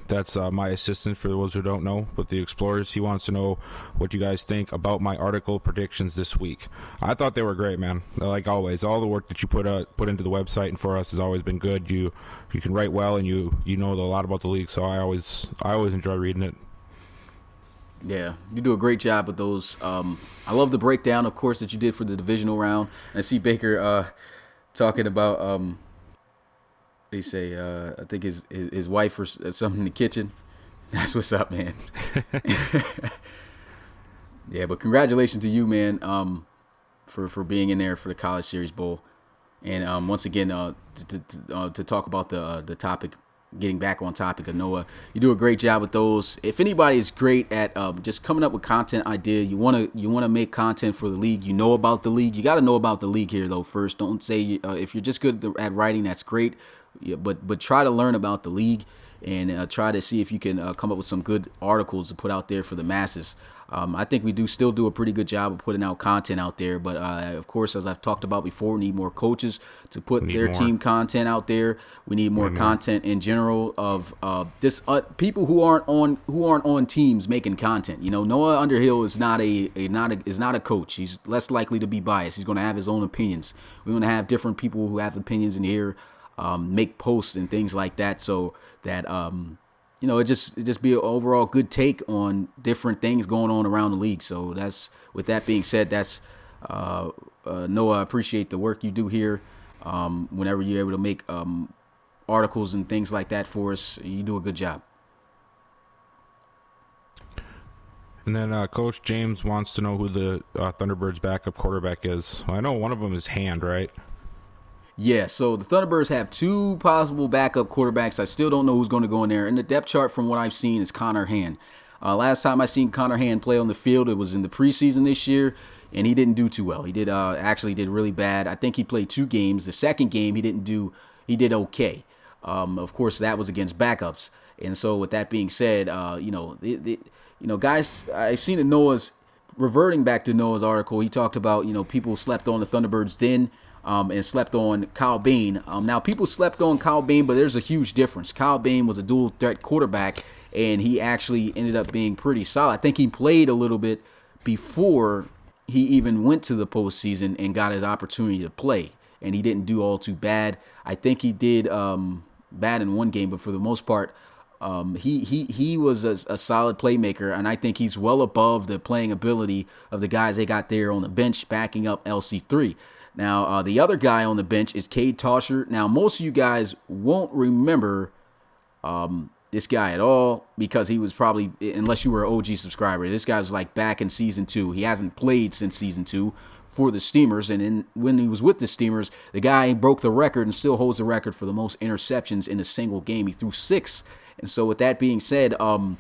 that's my assistant for those who don't know, with the Explorers. He wants to know what you guys think about my article predictions this week. I thought they were great, man. Like always, all the work that you put into the website and for us has always been good. You can write well, and you know a lot about the league, so I always enjoy reading it.
Yeah, you do a great job with those. I love the breakdown, of course, that you did for the divisional round. I see Baker talking about. They say, I think his wife or something in the kitchen. That's what's up, man. Yeah, but congratulations to you, man, for being in there for the College Series Bowl. And once again, to talk about the topic, getting back on topic of Noah, you do a great job with those. If anybody is great at just coming up with content idea, you wanna make content for the league. You know about the league. You got to know about the league here though first. Don't say if you're just good at writing, that's great. Yeah, but try to learn about the league and try to see if you can come up with some good articles to put out there for the masses. I think we still do a pretty good job of putting out content out there. But, of course, as I've talked about before, we need more coaches to put their team content out there. We need more content in general of people who aren't on teams making content. Noah Underhill is not a coach. He's less likely to be biased. He's going to have his own opinions. We're going to have different people who have opinions in here. Make posts and things like that, so that it just be an overall good take on different things going on around the league. So with that being said, that's Noah, I appreciate the work you do here. Whenever you're able to make articles and things like that for us, you do a good job.
And then Coach James wants to know who the Thunderbirds backup quarterback is. Well, I know one of them is Hand, right?
Yeah, so the Thunderbirds have two possible backup quarterbacks. I still don't know who's going to go in there. And the depth chart, from what I've seen, is Connor Hand. Last time I seen Connor Hand play on the field, it was in the preseason this year, and he didn't do too well. He did really bad. I think he played 2 games. The second game, he did okay. Of course, that was against backups. And so with that being said, guys, I seen that Noah's reverting back to Noah's article. He talked about people slept on the Thunderbirds then. And slept on Kyle Bain. Now, people slept on Kyle Bain, but there's a huge difference. Kyle Bain was a dual-threat quarterback, and he actually ended up being pretty solid. I think he played a little bit before he even went to the postseason and got his opportunity to play, and he didn't do all too bad. I think he did bad in one game, but for the most part, he was a solid playmaker, and I think he's well above the playing ability of the guys they got there on the bench backing up LC3. Now, the other guy on the bench is Cade Tosser. Now, most of you guys won't remember this guy at all because he was probably, unless you were an OG subscriber, this guy was like back in Season 2. He hasn't played since Season 2 for the Steamers. And when he was with the Steamers, the guy broke the record and still holds the record for the most interceptions in a single game. He threw 6. And so with that being said, these are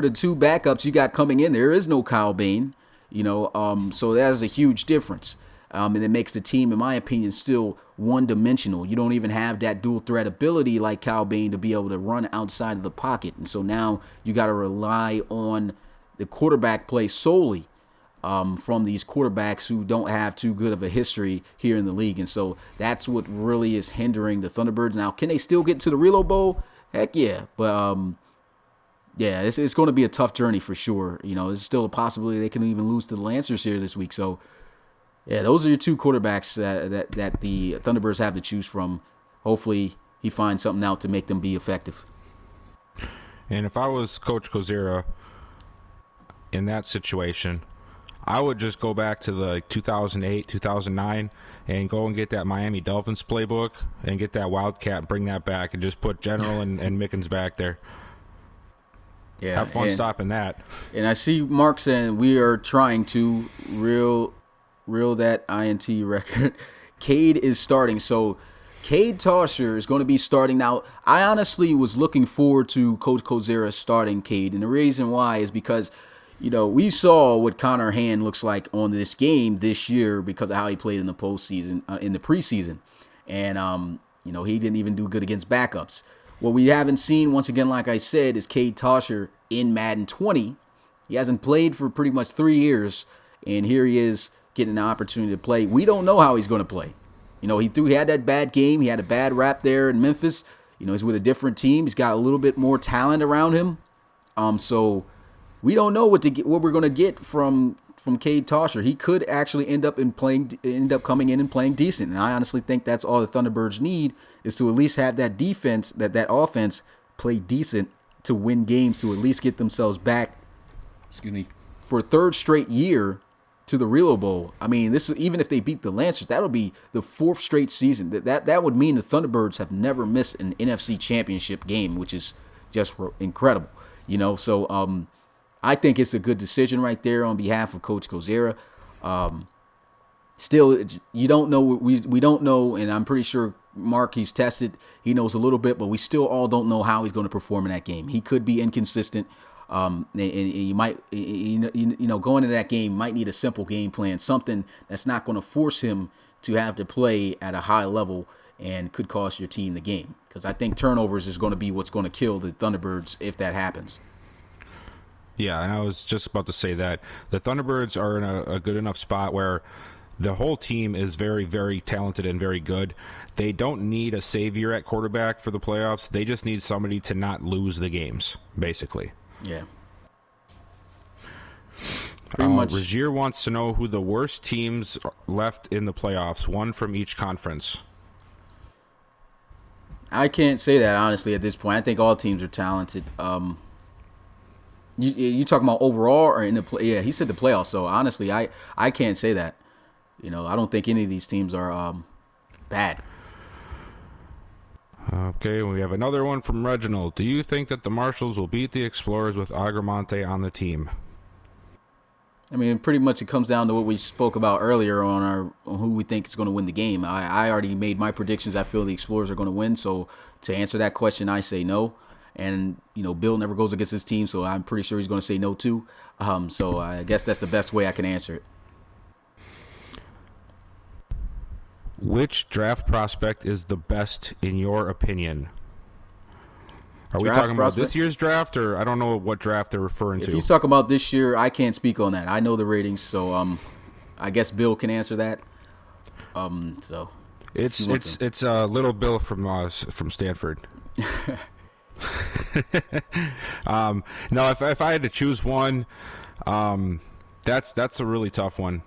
the 2 backups you got coming in. There is no Kyle Bain. So that is a huge difference. And it makes the team, in my opinion, still one-dimensional. You don't even have that dual-threat ability like Kyle Bain to be able to run outside of the pocket. And so now you got to rely on the quarterback play solely from these quarterbacks who don't have too good of a history here in the league. And so that's what really is hindering the Thunderbirds. Now, can they still get to the Reload Bowl? Heck yeah. But, yeah, it's going to be a tough journey for sure. There's still a possibility they can even lose to the Lancers here this week. So, yeah, those are your two quarterbacks that the Thunderbirds have to choose from. Hopefully he finds something out to make them be effective.
And if I was Coach Kozira in that situation, I would just go back to the 2008, 2009 and go and get that Miami Dolphins playbook and get that Wildcat and bring that back and just put General and Mickens back there.
Yeah,
have fun stopping that.
And I see Mark saying we are trying to reel that INT record. Cade is starting. So Cade Tosser is going to be starting. Now, I honestly was looking forward to Coach Kozira starting Cade. And the reason why is because, we saw what Connor Hand looks like on this game this year because of how he played in the postseason, in the preseason. And, he didn't even do good against backups. What we haven't seen, once again, like I said, is Cade Tosser in Madden 20. He hasn't played for pretty much 3 years, and here he is getting an opportunity to play. We don't know how he's going to play. He had that bad game. He had a bad rap there in Memphis. He's with a different team. He's got a little bit more talent around him. So we don't know what we're going to get from Cade Tosser. He could actually end up coming in and playing decent. And I honestly think that's all the Thunderbirds need is to at least have that defense, that offense play decent to win games, to at least get themselves back, for a third straight year to the Reload Bowl. I mean, even if they beat the Lancers, that'll be the fourth straight season. That would mean the Thunderbirds have never missed an NFC Championship game, which is just incredible. So I think it's a good decision right there on behalf of Coach Kozira. Still, you don't know. We don't know, and I'm pretty sure Mark, he's tested. He knows a little bit, but we still all don't know how he's going to perform in that game. He could be inconsistent. And you might, going into that game, might need a simple game plan, something that's not going to force him to have to play at a high level and could cost your team the game. Because I think turnovers is going to be what's going to kill the Thunderbirds if that happens.
Yeah, and I was just about to say that. The Thunderbirds are in a good enough spot where the whole team is very, very talented and very good. They don't need a savior at quarterback for the playoffs. They just need somebody to not lose the games, basically.
Yeah. Pretty much.
Regier wants to know who the worst teams left in the playoffs, one from each conference.
I can't say that, honestly, at this point. I think all teams are talented. You talking about overall or in the play? Yeah, he said the playoffs. So honestly, I can't say that. I don't think any of these teams are bad.
Okay, we have another one from Reginald. Do you think that the Marshals will beat the Explorers with Agramonte on the team?
I mean, pretty much it comes down to what we spoke about earlier on who we think is going to win the game. I already made my predictions. I feel the Explorers are going to win. So to answer that question, I say no. And, Bill never goes against his team, so I'm pretty sure he's going to say no too. So I guess that's the best way I can answer it.
Which draft prospect is the best in your opinion? Are we
Draft
talking
prospect?
about this year's draft, or I don't know what draft they're referring to?
If he's talking about this year, I can't speak on that. I know the ratings, so I guess Bill can answer that. So
it's little Bill from Stanford. No, if I had to choose one, that's a really tough one.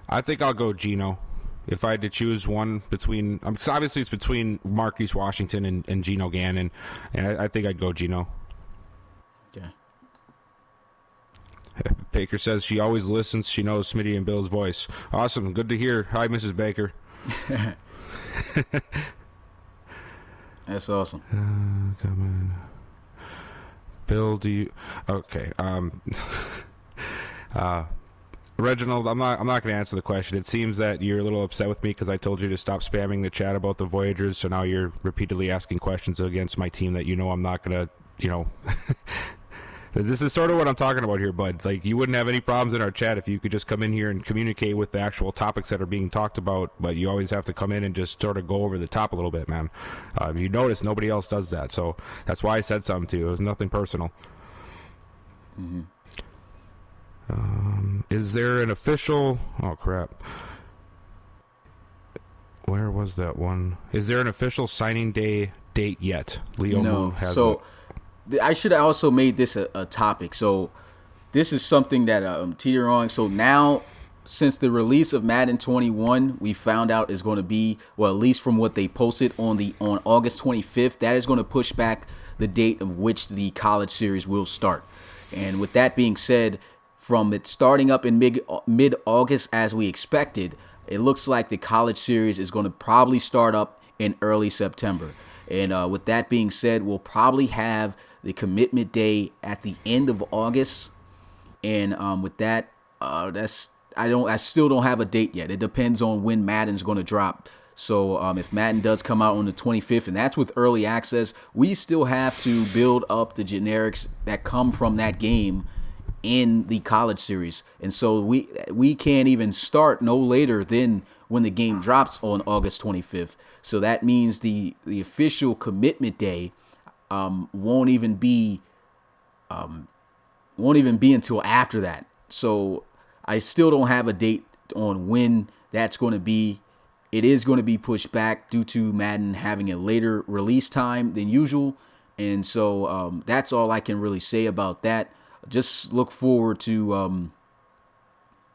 I think I'll go Geno. If I had to choose one between, so obviously it's between Marquise Washington and Geno Gannon, and I think I'd go Geno.
Yeah.
Baker says she always listens. She knows Smitty and Bill's voice. Awesome. Good to hear. Hi, Mrs. Baker.
That's awesome.
Come on. Bill, do you... Okay. Reginald, I'm not going to answer the question. It seems that you're a little upset with me because I told you to stop spamming the chat about the Voyagers, so now you're repeatedly asking questions against my team that I'm not going to, This is sort of what I'm talking about here, bud. Like, you wouldn't have any problems in our chat if you could just come in here and communicate with the actual topics that are being talked about, but you always have to come in and just sort of go over the top a little bit, man. If you notice, nobody else does that, so that's why I said something to you. It was nothing personal.
Mm-hmm.
Is there an official? Oh crap! Where was that one? Is there an official signing day date yet? Leo Moon has
So I should have also made this a topic. So this is something that I'm teetering on. So now, since the release of Madden 21, we found out is going to be, well, at least from what they posted on August 25th, that is going to push back the date of which the college series will start. And with that being said, from it starting up in mid-August as we expected, it looks like the college series is going to probably start up in early September. And with that being said, we'll probably have the commitment day at the end of August. And with that, I still don't have a date yet. It depends on when Madden's going to drop. So if Madden does come out on the 25th, and that's with early access, we still have to build up the generics that come from that game in the college series. And so we can't even start no later than when the game drops on August 25th. So that means the official commitment day won't even be until after that. So I still don't have a date on when that's going to be. It is going to be pushed back due to Madden having a later release time than usual. And so that's all I can really say about that. Just look forward to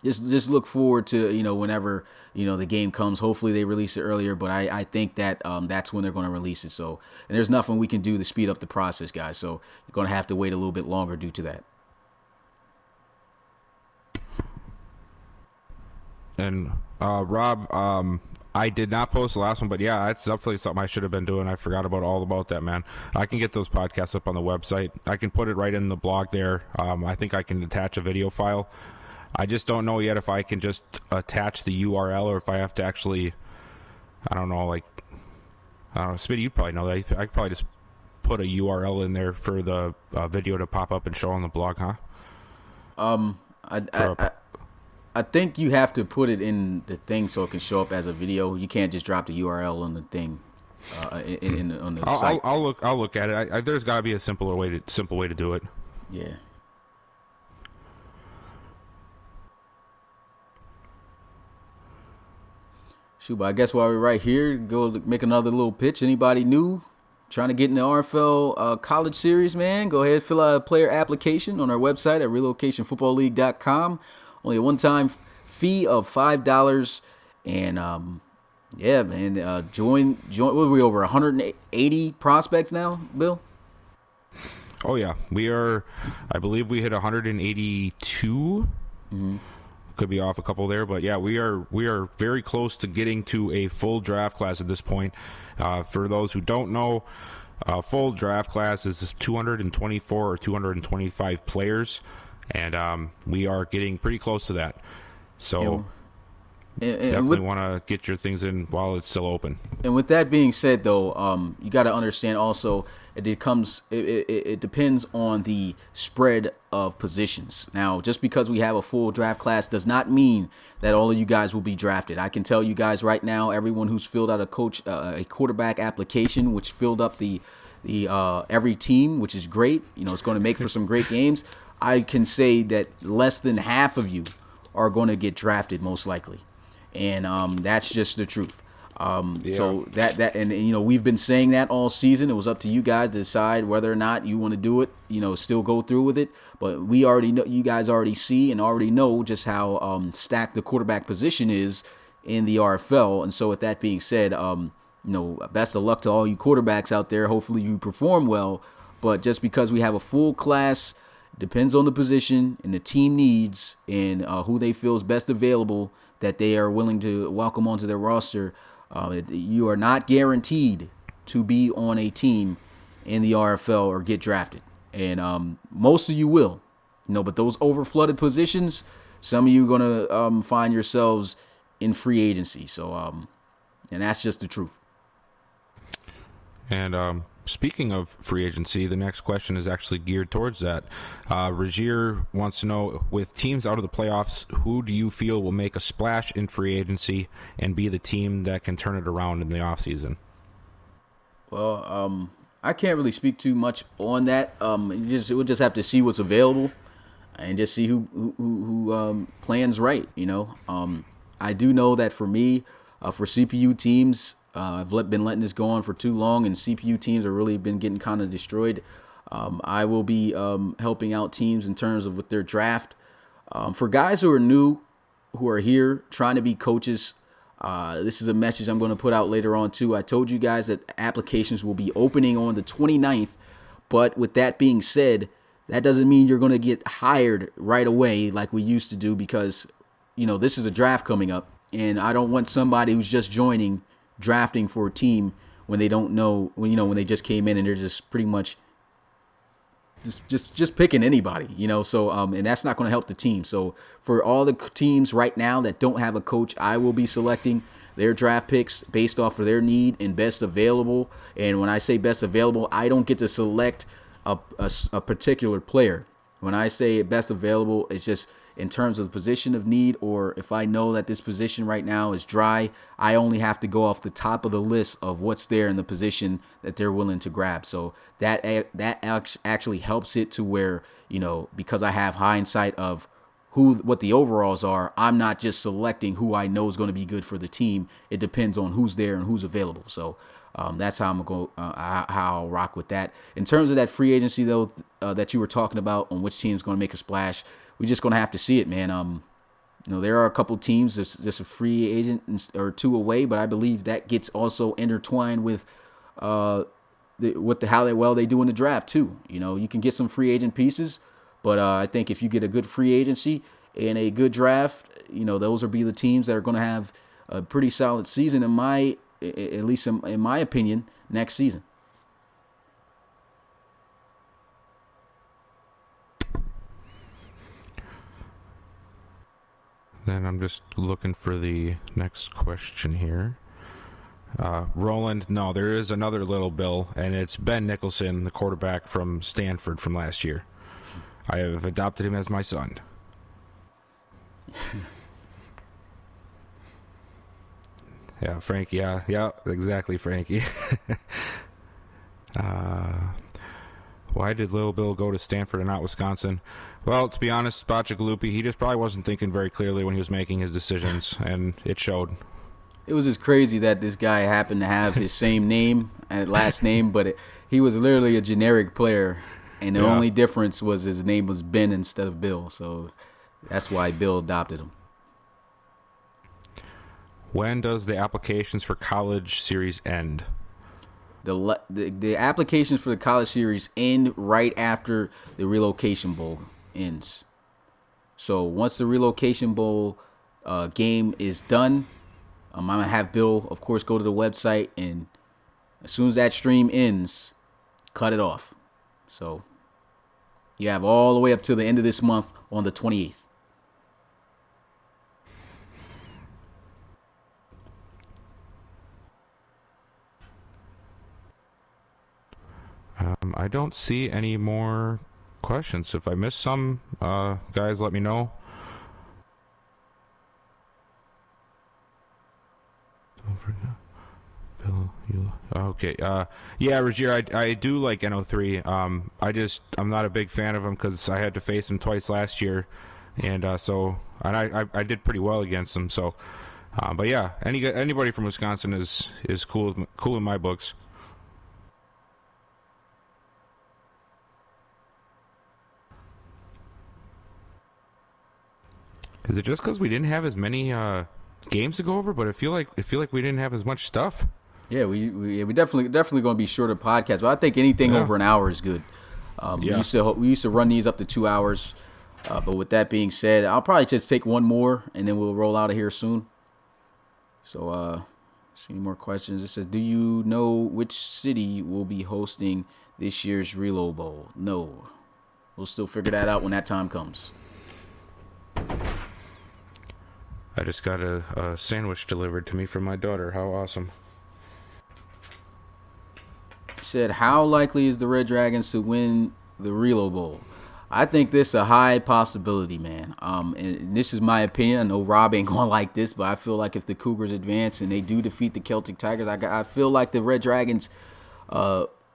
just look forward to, whenever, the game comes. Hopefully they release it earlier, but I think that that's when they're going to release it. So, and there's nothing we can do to speed up the process, guys. So you're going to have to wait a little bit longer due to that.
And Rob, I did not post the last one, but yeah, that's definitely something I should have been doing. I forgot all about that, man. I can get those podcasts up on the website. I can put it right in the blog there. I think I can attach a video file. I just don't know yet if I can just attach the URL or if I have to actually, I don't know, Smitty, you probably know that. I could probably just put a URL in there for the video to pop up and show on the blog, huh?
I think you have to put it in the thing so it can show up as a video. You can't just drop the URL on the thing on the site.
I'll look at it. There's got to be a simple way to do it.
Yeah. Shoot, but I guess while we're right here, go make another little pitch. Anybody new trying to get in the RFL college series, man? Go ahead, fill out a player application on our website at relocationfootballleague.com. Only a one-time fee of $5, and yeah, man, join. What are we, over 180 prospects now, Bill?
Oh yeah, we are. I believe we hit 182. Mm-hmm. Could be off a couple there, but yeah, we are very close to getting to a full draft class at this point. For those who don't know, full draft class is 224 or 225 players. And we are getting pretty close to that. So definitely want to get your things in while it's still open.
And with that being said, though, you got to understand also it depends on the spread of positions. Now, just because we have a full draft class does not mean that all of you guys will be drafted. I can tell you guys right now, everyone who's filled out a quarterback application, which filled up the every team, which is great. It's going to make for some great games. I can say that less than half of you are going to get drafted, most likely, and that's just the truth. Yeah. So that and we've been saying that all season. It was up to you guys to decide whether or not you want to do it. Still go through with it. But we already know, you guys already see and already know just how stacked the quarterback position is in the RFL. And so with that being said, best of luck to all you quarterbacks out there. Hopefully you perform well. But just because we have a full class, depends on the position and the team needs and who they feel is best available that they are willing to welcome onto their roster. You are not guaranteed to be on a team in the RFL or get drafted. And most of you will. But those overflooded positions, some of you are going to find yourselves in free agency. So, and that's just the truth.
And speaking of free agency, the next question is actually geared towards that. Rajier wants to know, with teams out of the playoffs, who do you feel will make a splash in free agency and be the team that can turn it around in the offseason?
Well, I can't really speak too much on that. We'll just have to see what's available. and just see who plans right. I do know that for me, for CPU teams, been letting this go on for too long, and CPU teams have really been getting kind of destroyed. I will be helping out teams in terms of with their draft. For guys who are new, who are here trying to be coaches, this is a message I'm going to put out later on too. I told you guys that applications will be opening on the 29th, but with that being said, that doesn't mean you're going to get hired right away like we used to do, because this is a draft coming up, and I don't want somebody who's just joining drafting for a team when they don't know, when they just came in and they're just pretty much just picking anybody, so and that's not going to help the team. So for all the teams right now that don't have a coach, I will be selecting their draft picks based off of their need and best available. And when I say best available, I don't get to select a particular player. When I say best available, it's just in terms of the position of need, or if I know that this position right now is dry, I only have to go off the top of the list of what's there in the position that they're willing to grab. So that actually helps it to where, because I have hindsight of what the overalls are, I'm not just selecting who I know is going to be good for the team. It depends on who's there and who's available. So that's how I'm going to go, how I'll rock with that. In terms of that free agency, though, that you were talking about on which team's going to make a splash, we're just going to have to see it, man. There are a couple teams that's just a free agent or two away, but I believe that gets also intertwined with how well they do in the draft too. You can get some free agent pieces, but I think if you get a good free agency and a good draft, those will be the teams that are going to have a pretty solid season at least in my opinion, next season.
Then I'm just looking for the next question here. Roland, no, there is another little Bill, and it's Ben Nicholson, the quarterback from Stanford from last year. I have adopted him as my son. Yeah, Frankie. Yeah, exactly, Frankie. Why did Little Bill go to Stanford and not Wisconsin? Well, to be honest, Bacciagalupi, he just probably wasn't thinking very clearly when he was making his decisions, and it showed.
It was just crazy that this guy happened to have his same name and last name, but he was literally a generic player, and the only difference was his name was Ben instead of Bill, so that's why Bill adopted him.
When does the applications for college series end?
The applications for the college series end right after the relocation bowl ends. So once the relocation bowl game is done, I'm gonna have Bill, of course, go to the website, and as soon as that stream ends, cut it off. So you have all the way up to the end of this month on the 28th.
I don't see any more questions. If I missed some, guys, let me know. Don't forget. Bill, you okay? Yeah, Rogier, I do like NO3. I'm not a big fan of him because I had to face him twice last year, and I did pretty well against him. So, but yeah, anybody from Wisconsin is cool in my books. Is it just because we didn't have as many games to go over? But I feel like we didn't have as much stuff.
Yeah, we definitely going to be shorter podcasts, but I think anything over an hour is good. We used to run these up to 2 hours, but with that being said, I'll probably just take one more and then we'll roll out of here soon. So, see any more questions? It says, do you know which city will be hosting this year's Relo Bowl? No, we'll still figure that out when that time comes.
I just got a sandwich delivered to me from my daughter. How awesome.
Said, how likely is the Red Dragons to win the Relo Bowl? I think this is a high possibility, man. And this is my opinion. I know Rob ain't going to like this, but I feel like if the Cougars advance and they do defeat the Celtic Tigers, I feel like the Red Dragons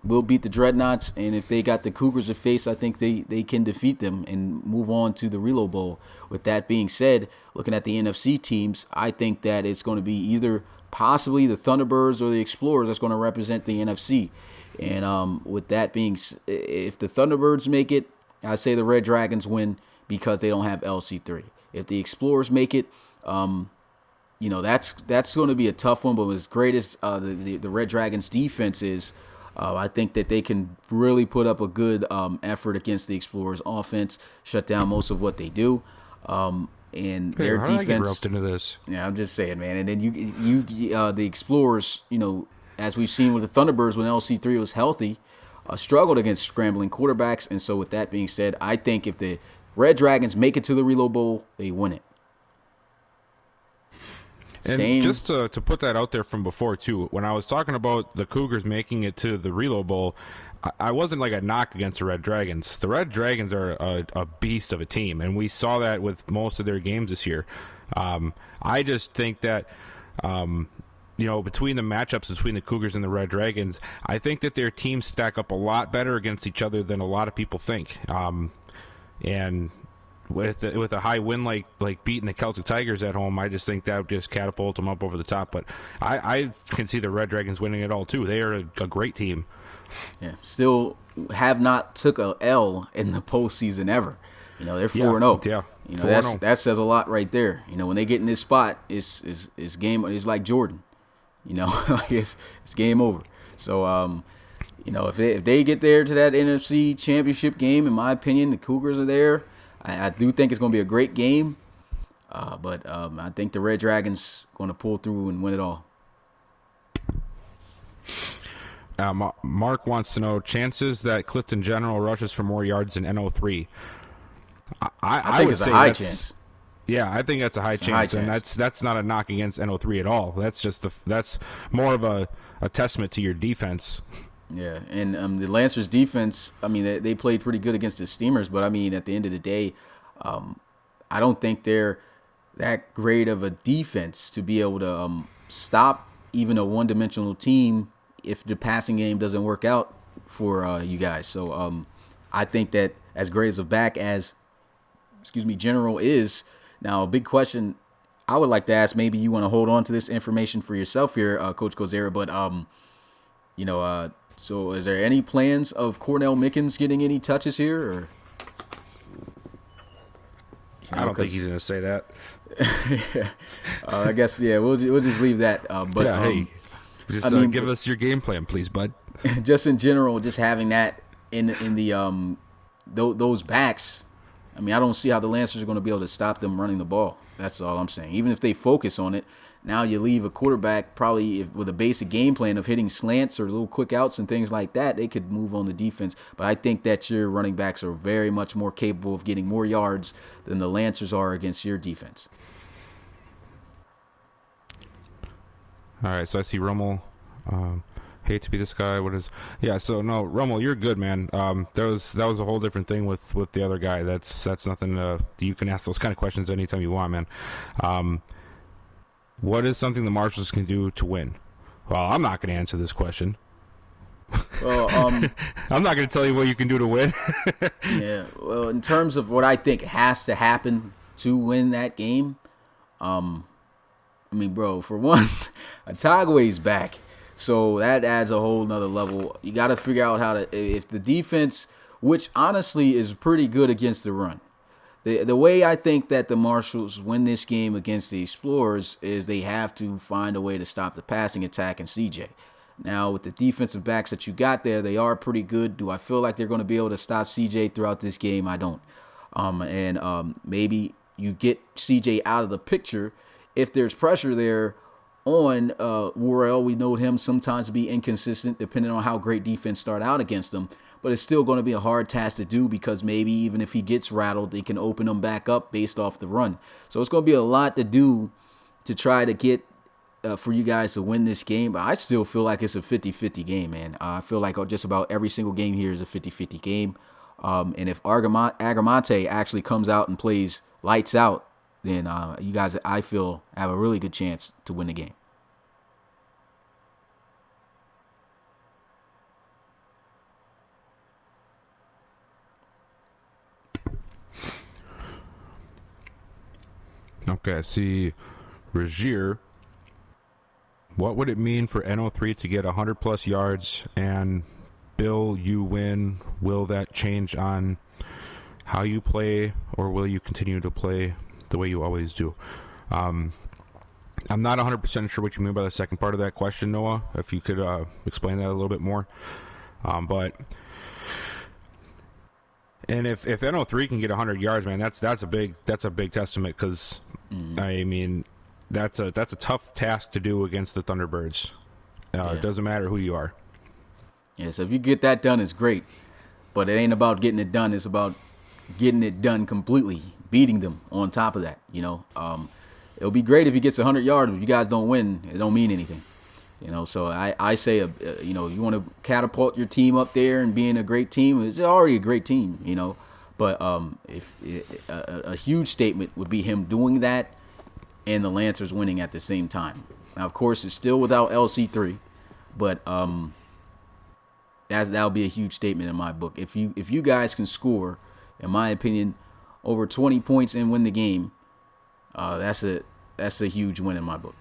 will beat the Dreadnoughts, and if they got the Cougars to face, I think they can defeat them and move on to the Reload Bowl. With that being said, looking at the NFC teams, I think that it's going to be either possibly the Thunderbirds or the Explorers that's going to represent the NFC. And with that being, if the Thunderbirds make it, I say the Red Dragons win because they don't have LC3. If the Explorers make it, that's going to be a tough one. But as great as the Red Dragons defense is, I think that they can really put up a good effort against the Explorers offense, shut down most of what they do. And their
how
defense.
did I get roped into this?
Yeah, I'm just saying, man. And then you the Explorers, as we've seen with the Thunderbirds when LC3 was healthy, struggled against scrambling quarterbacks. And so with that being said, I think if the Red Dragons make it to the Reload Bowl, they win it.
And just to put that out there from before, too, when I was talking about the Cougars making it to the Reload Bowl, I wasn't like a knock against the Red Dragons. The Red Dragons are a beast of a team, and we saw that with most of their games this year. I just think that, between the matchups between the Cougars and the Red Dragons, I think that their teams stack up a lot better against each other than a lot of people think. And with a high win like beating the Celtic Tigers at home, I just think that would just catapult them up over the top. But I can see the Red Dragons winning it all too. They are a great team.
Yeah, still have not took a L in the postseason ever. They're 4-0.
Yeah,
that says a lot right there. When they get in this spot, it's game. It's like Jordan. It's game over. So if they get there to that NFC Championship game, in my opinion, the Cougars are there. I do think it's going to be a great game, but I think the Red Dragons going to pull through and win it all.
Mark wants to know chances that Clifton General rushes for more yards in NO3.
I think it's a high chance.
Yeah, I think that's a high chance, and that's not a knock against NO3 at all. That's just that's more of a testament to your defense.
Yeah, and the Lancers defense, they played pretty good against the Steamers, but at the end of the day, I don't think they're that great of a defense to be able to stop even a one-dimensional team if the passing game doesn't work out for you guys. So I think that as great as a back as, General is, now a big question I would like to ask, maybe you want to hold on to this information for yourself here, Coach Kozera, but so is there any plans of Cornell Mickens getting any touches here? Or
I don't think he's going to say that.
I guess, we'll just leave that. But
hey, just give us your game plan, please, bud.
Just in general, just having that in the those backs, I don't see how the Lancers are going to be able to stop them running the ball. That's all I'm saying. Even if they focus on it, now you leave a quarterback probably with a basic game plan of hitting slants or little quick outs and things like that. They could move on the defense. But I think that your running backs are very much more capable of getting more yards than the Lancers are against your defense.
All right, so I see Rummel. Hate to be this guy. So no, Rummel, you're good, man. That was a whole different thing with the other guy. That's nothing. You can ask those kind of questions anytime you want, man. What is something the Marshals can do to win? Well, I'm not going to answer this question.
Well,
I'm not going to tell you what you can do to win.
Yeah. Well, in terms of what I think has to happen to win that game, bro, for one, Atagwe's back. So that adds a whole nother level. You got to figure out if the defense, which honestly is pretty good against the run. The way I think that the Marshals win this game against the Explorers is they have to find a way to stop the passing attack in CJ. Now, with the defensive backs that you got there, they are pretty good. Do I feel like they're going to be able to stop CJ throughout this game? I don't. Maybe you get CJ out of the picture if there's pressure there on Worrell. We know him sometimes to be inconsistent depending on how great defense start out against them. But it's still going to be a hard task to do because maybe even if he gets rattled, they can open him back up based off the run. So it's going to be a lot to do to try to get for you guys to win this game. But I still feel like it's a 50-50 game, man. I feel like just about every single game here is a 50-50 game. And if Agramante actually comes out and plays lights out, then you guys, I feel, have a really good chance to win the game.
Okay, I see Regier. What would it mean for NO3 to get 100-plus yards? And Bill, you win. Will that change on how you play, or will you continue to play the way you always do? I'm not 100% sure what you mean by the second part of that question, Noah. If you could explain that a little bit more. And if NO3 can get 100 yards, man, that's a big testament, because I mean, that's a tough task to do against the Thunderbirds. It doesn't matter who you are.
Yeah, so if you get that done, it's great. But it ain't about getting it done. It's about getting it done completely, beating them on top of that. It'll be great if he gets 100 yards, but if you guys don't win, it don't mean anything. So I say, you want to catapult your team up there and being a great team. It's already a great team, But if a huge statement would be him doing that and the Lancers winning at the same time. Now, of course, it's still without LC3, but that'll be a huge statement in my book. If you guys can score, in my opinion, over 20 points and win the game, that's a huge win in my book.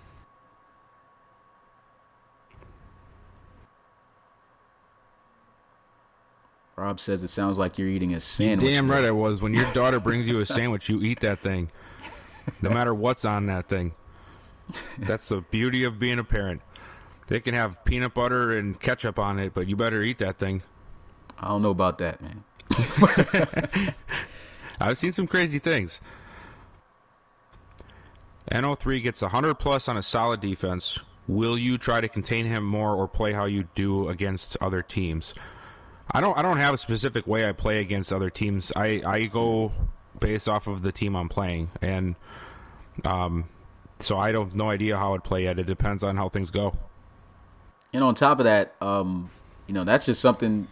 Rob says it sounds like you're eating a sandwich.
Damn right I was. When your daughter brings you a sandwich, you eat that thing, no matter what's on that thing. That's the beauty of being a parent. They can have peanut butter and ketchup on it, but you better eat that thing.
I don't know about that, man.
I've seen some crazy things. NO3 gets 100-plus on a solid defense. Will you try to contain him more or play how you do against other teams? I don't have a specific way I play against other teams. I go based off of the team I'm playing, and so I don't no idea how I'd play yet. It depends on how things go.
And on top of that, that's just something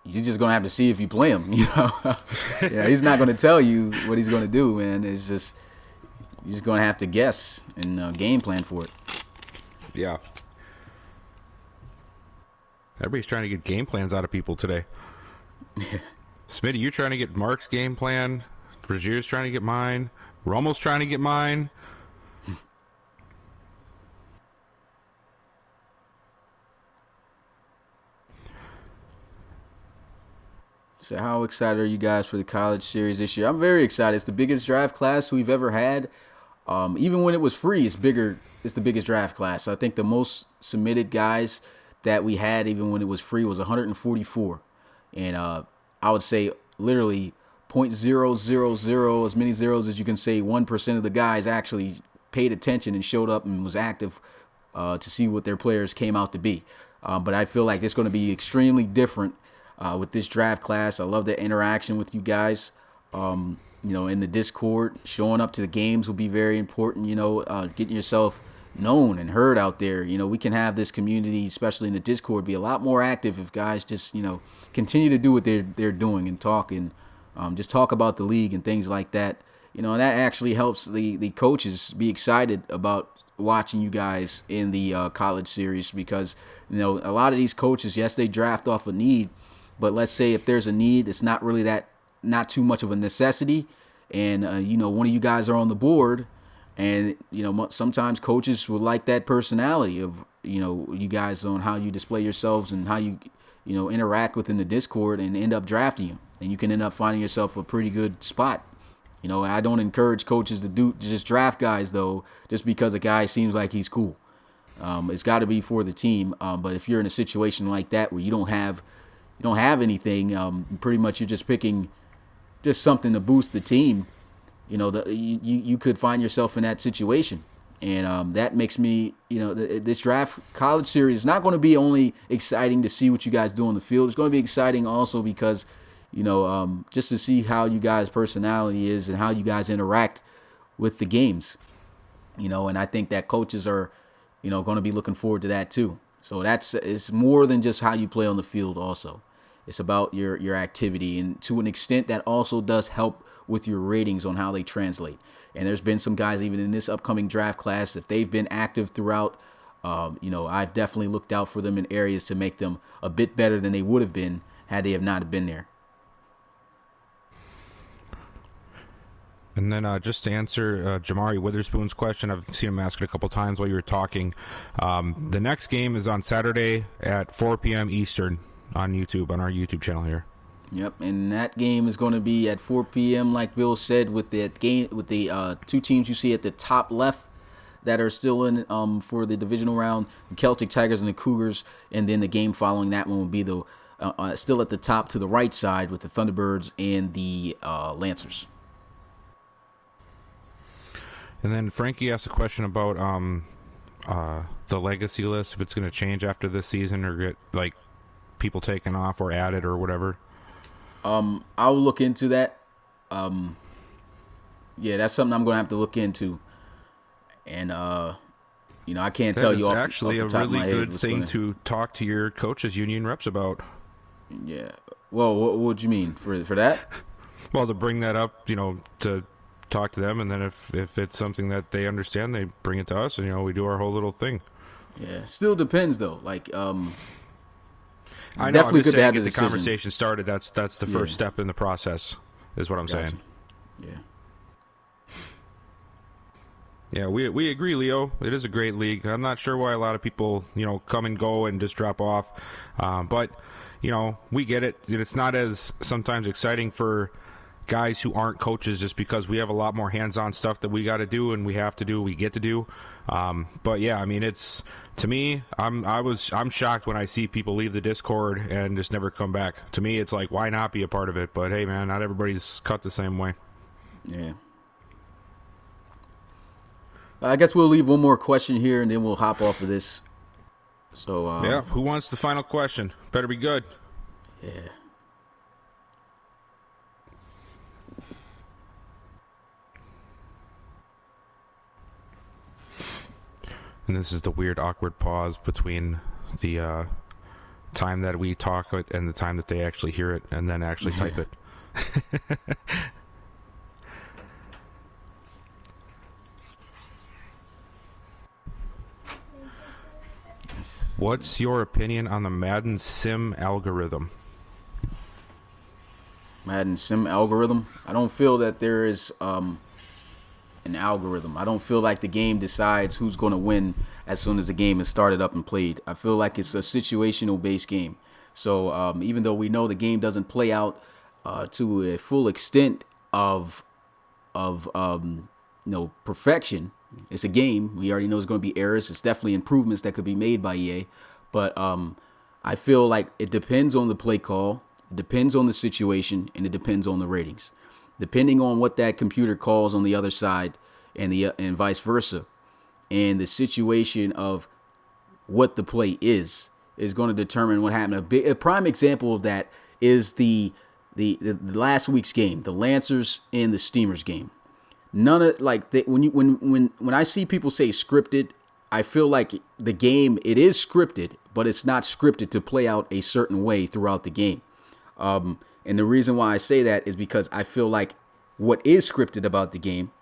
you're just gonna have to see if you play him. Yeah, he's not gonna tell you what he's gonna do, man. It's just you're just gonna have to guess and game plan for it.
Yeah. Everybody's trying to get game plans out of people today. Smitty, you're trying to get Mark's game plan. Regier's trying to get mine. Romo's trying to get mine.
So how excited are you guys for the college series this year? I'm very excited. It's the biggest draft class we've ever had. Even when it was free, it's bigger. It's the biggest draft class. I think the most submitted guys that we had, even when it was free, was 144. And I would say literally 0.000, as many zeros as you can say, 1% of the guys actually paid attention and showed up and was active to see what their players came out to be. But I feel like it's going to be extremely different with this draft class. I love the interaction with you guys. In the Discord, showing up to the games will be very important. Getting yourself known and heard out there. We can have this community, especially in the Discord, be a lot more active if guys just, continue to do what they're doing and talk and just talk about the league and things like that. And that actually helps the coaches be excited about watching you guys in the college series, because, a lot of these coaches, yes, they draft off a need, but let's say if there's a need, it's not really not too much of a necessity. And, one of you guys are on the board. And, sometimes coaches would like that personality of, you guys on how you display yourselves and how you, interact within the Discord, and end up drafting you. And you can end up finding yourself a pretty good spot. I don't encourage coaches to just draft guys, though, just because a guy seems like he's cool. It's got to be for the team. But if you're in a situation like that where you don't have anything, pretty much you're just picking just something to boost the team. You could find yourself in that situation. And that makes me, this draft college series is not going to be only exciting to see what you guys do on the field. It's going to be exciting also because, just to see how you guys' personality is and how you guys interact with the games. And I think that coaches are, going to be looking forward to that too. So it's more than just how you play on the field also. It's about your activity. And to an extent, that also does help with your ratings on how they translate. And there's been some guys even in this upcoming draft class, if they've been active throughout, I've definitely looked out for them in areas to make them a bit better than they would have been had they have not been there.
And then just to answer Jamari Witherspoon's question, I've seen him ask it a couple times while you were talking. The next game is on Saturday at 4 p.m. Eastern on YouTube, on our YouTube channel here.
Yep, and that game is going to be at 4 p.m. like Bill said, with the two teams you see at the top left that are still in for the divisional round, the Celtic Tigers and the Cougars, and then the game following that one will be the still at the top to the right side with the Thunderbirds and the Lancers.
And then Frankie asked a question about the legacy list, if it's going to change after this season or get like people taken off or added or whatever.
I'll look into that. Yeah, that's something I'm going to have to look into. And I can't tell you off
actually
the top
a
of my
really
head
good thing to talk to your coaches union reps about.
Yeah. Well, what do you mean for that?
Well, to bring that up, to talk to them, and then if it's something that they understand, they bring it to us, and we do our whole little thing.
Yeah, still depends though. Like,
I know.
definitely
I'm just
good to have
saying, get the
decision.
conversation started. That's the first step in the process, is what I'm saying.
Yeah.
Yeah, we agree, Leo. It is a great league. I'm not sure why a lot of people, come and go and just drop off. But, we get it. It's not as sometimes exciting for guys who aren't coaches, just because we have a lot more hands-on stuff that we got to do and we get to do. But yeah, I mean, it's, to me, I'm shocked when I see people leave the Discord and just never come back. To me, it's like, why not be a part of it? But hey, man, not everybody's cut the same way.
Yeah. I guess we'll leave one more question here and then we'll hop off of this. So
yeah, who wants the final question? Better be good.
Yeah.
And this is the weird, awkward pause between the time that we talk it and the time that they actually hear it and then actually type it. What's your opinion on the Madden Sim algorithm?
Madden Sim algorithm? I don't feel that there is an algorithm. I don't feel like the game decides who's going to win as soon as the game is started up and played. I feel like it's a situational based game. So even though we know the game doesn't play out to a full extent of perfection, it's a game. We already know there's going to be errors. It's definitely improvements that could be made by EA. But I feel like it depends on the play call, it depends on the situation, and it depends on the ratings. Depending on what that computer calls on the other side, and vice versa, and the situation of what the play is going to determine what happened. A prime example of that is the last week's game, the Lancers and the Steamers game. None of when I see people say scripted, I feel like the game, it is scripted, but it's not scripted to play out a certain way throughout the game. And the reason why I say that is because I feel like what is scripted about the game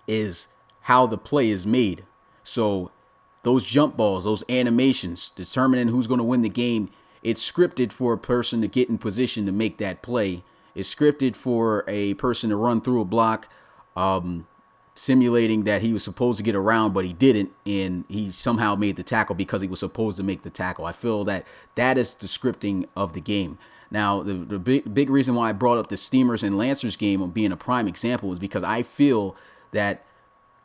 is how the play is made. So those jump balls, those animations, determining who's going to win the game, it's scripted for a person to get in position to make that play. It's scripted for a person to run through a block, simulating that he was supposed to get around, but he didn't, and he somehow made the tackle because he was supposed to make the tackle. I feel that that is the scripting of the game. Now, the big reason why I brought up the Steamers and Lancers game on being a prime example is because I feel that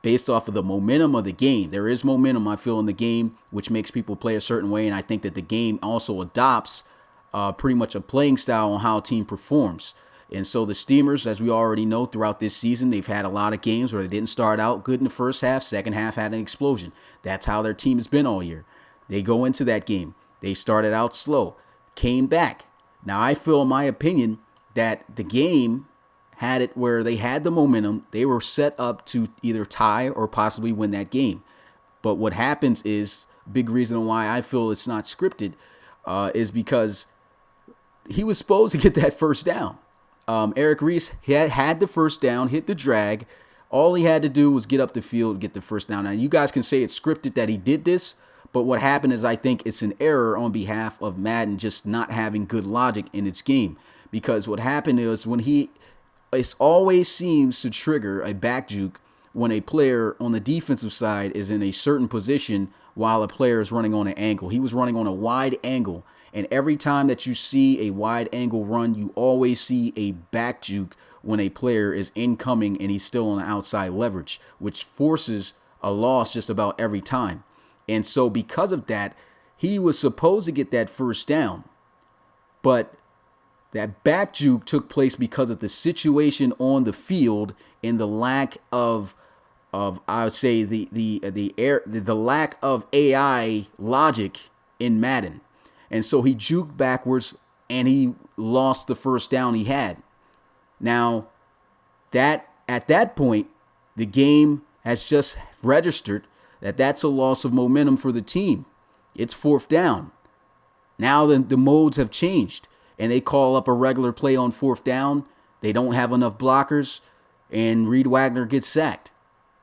based off of the momentum of the game, there is momentum, I feel, in the game, which makes people play a certain way, and I think that the game also adopts pretty much a playing style on how a team performs. And so the Steamers, as we already know, throughout this season, they've had a lot of games where they didn't start out good in the first half, second half had an explosion. That's how their team has been all year. They go into that game. They started out slow, came back. Now, I feel, in my opinion, that the game had it where they had the momentum. They were set up to either tie or possibly win that game. But what happens is, big reason why I feel it's not scripted is because he was supposed to get that first down. Eric Reese had the first down, hit the drag. All he had to do was get up the field, get the first down. Now, you guys can say it's scripted that he did this, but what happened is I think it's an error on behalf of Madden just not having good logic in its game. Because what happened is when he it always seems to trigger a back juke when a player on the defensive side is in a certain position while a player is running on an angle. He was running on a wide angle, and every time that you see a wide angle run, you always see a back juke when a player is incoming and he's still on the outside leverage, which forces a loss just about every time. And so because of that, he was supposed to get that first down, but that back juke took place because of the situation on the field and the lack of I would say the lack of AI logic in Madden. And so he juked backwards and he lost the first down he had. Now, that at that point, the game has just registered that that's a loss of momentum for the team. It's fourth down. Now the modes have changed, and they call up a regular play on fourth down. They don't have enough blockers, and Reed Wagner gets sacked.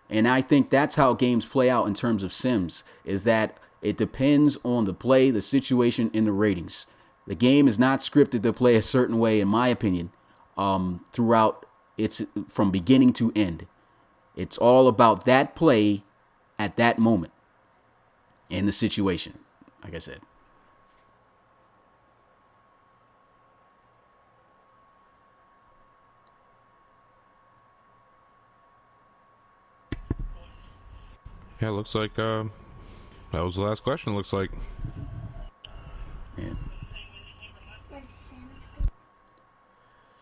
And I think that's how games play out in terms of sims, is that it depends on the play, the situation, and the ratings. The game is not scripted to play a certain way, in my opinion, throughout its from beginning to end. It's all about that play at that moment in the situation, like I said.
Yeah, looks like that was the last question, looks like.
Yeah.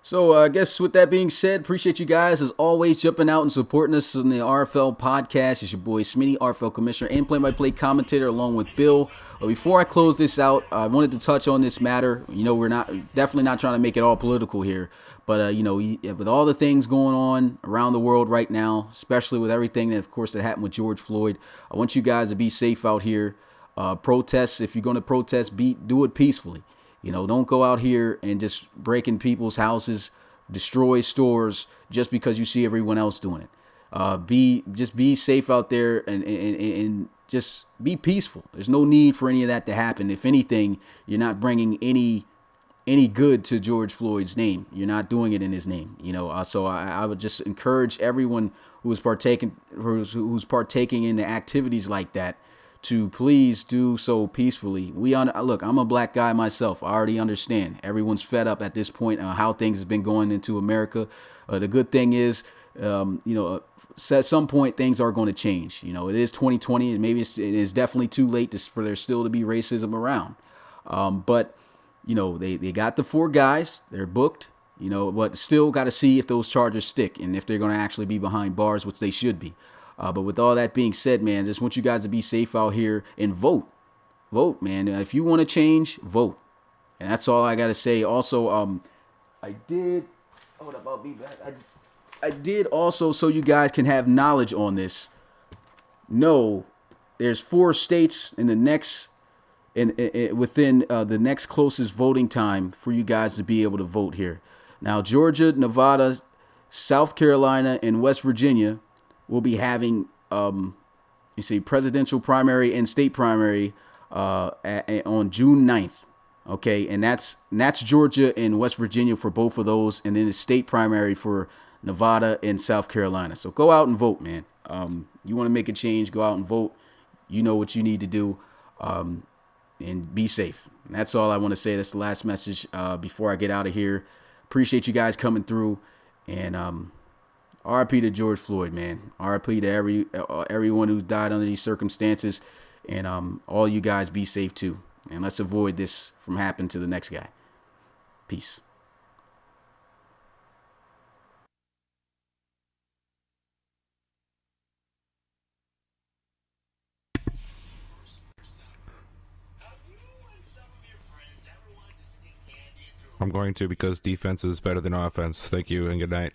So I guess with that being said, appreciate you guys as always jumping out and supporting us on the RFL podcast. It's your boy Smitty, RFL commissioner and play-by-play commentator, along with Bill. But before I close this out, I wanted to touch on this matter. You know, we're definitely not trying to make it all political here, but you know, with all the things going on around the world right now, especially with everything that, of course, that happened with George Floyd, I want you guys to be safe out here. Protests, if you're going to protest, do it peacefully. You know, don't go out here and just break in people's houses, destroy stores just because you see everyone else doing it. Be safe out there and just be peaceful. There's no need for any of that to happen. If anything, you're not bringing any good to George Floyd's name. You're not doing it in his name. You know, so I would just encourage everyone who's partaking in the activities like that to please do so peacefully. Look, I'm a black guy myself. I already understand. Everyone's fed up at this point on how things have been going into America. The good thing is, at some point things are going to change. You know, it is 2020, and maybe it is definitely too late for there still to be racism around. But you know, they got the 4 guys. They're booked. You know, but still got to see if those charges stick and if they're going to actually be behind bars, which they should be. But with all that being said, man, just want you guys to be safe out here and vote. Vote, man. If you want to change, vote. And that's all I got to say. Also, I did also, so you guys can have knowledge on this, know there's 4 states in the next, within the next closest voting time for you guys to be able to vote here. Now, Georgia, Nevada, South Carolina, and West Virginia will be having, presidential primary and state primary on June 9th. Okay, and that's Georgia and West Virginia for both of those, and then the state primary for Nevada and South Carolina. So go out and vote, man. You want to make a change, go out and vote. You know what you need to do, and be safe. And that's all I want to say. That's the last message before I get out of here. Appreciate you guys coming through, and RIP to George Floyd, man. RIP to everyone who died under these circumstances. And all you guys be safe too. And let's avoid this from happening to the next guy. Peace.
I'm going to, because defense is better than offense. Thank you and good night.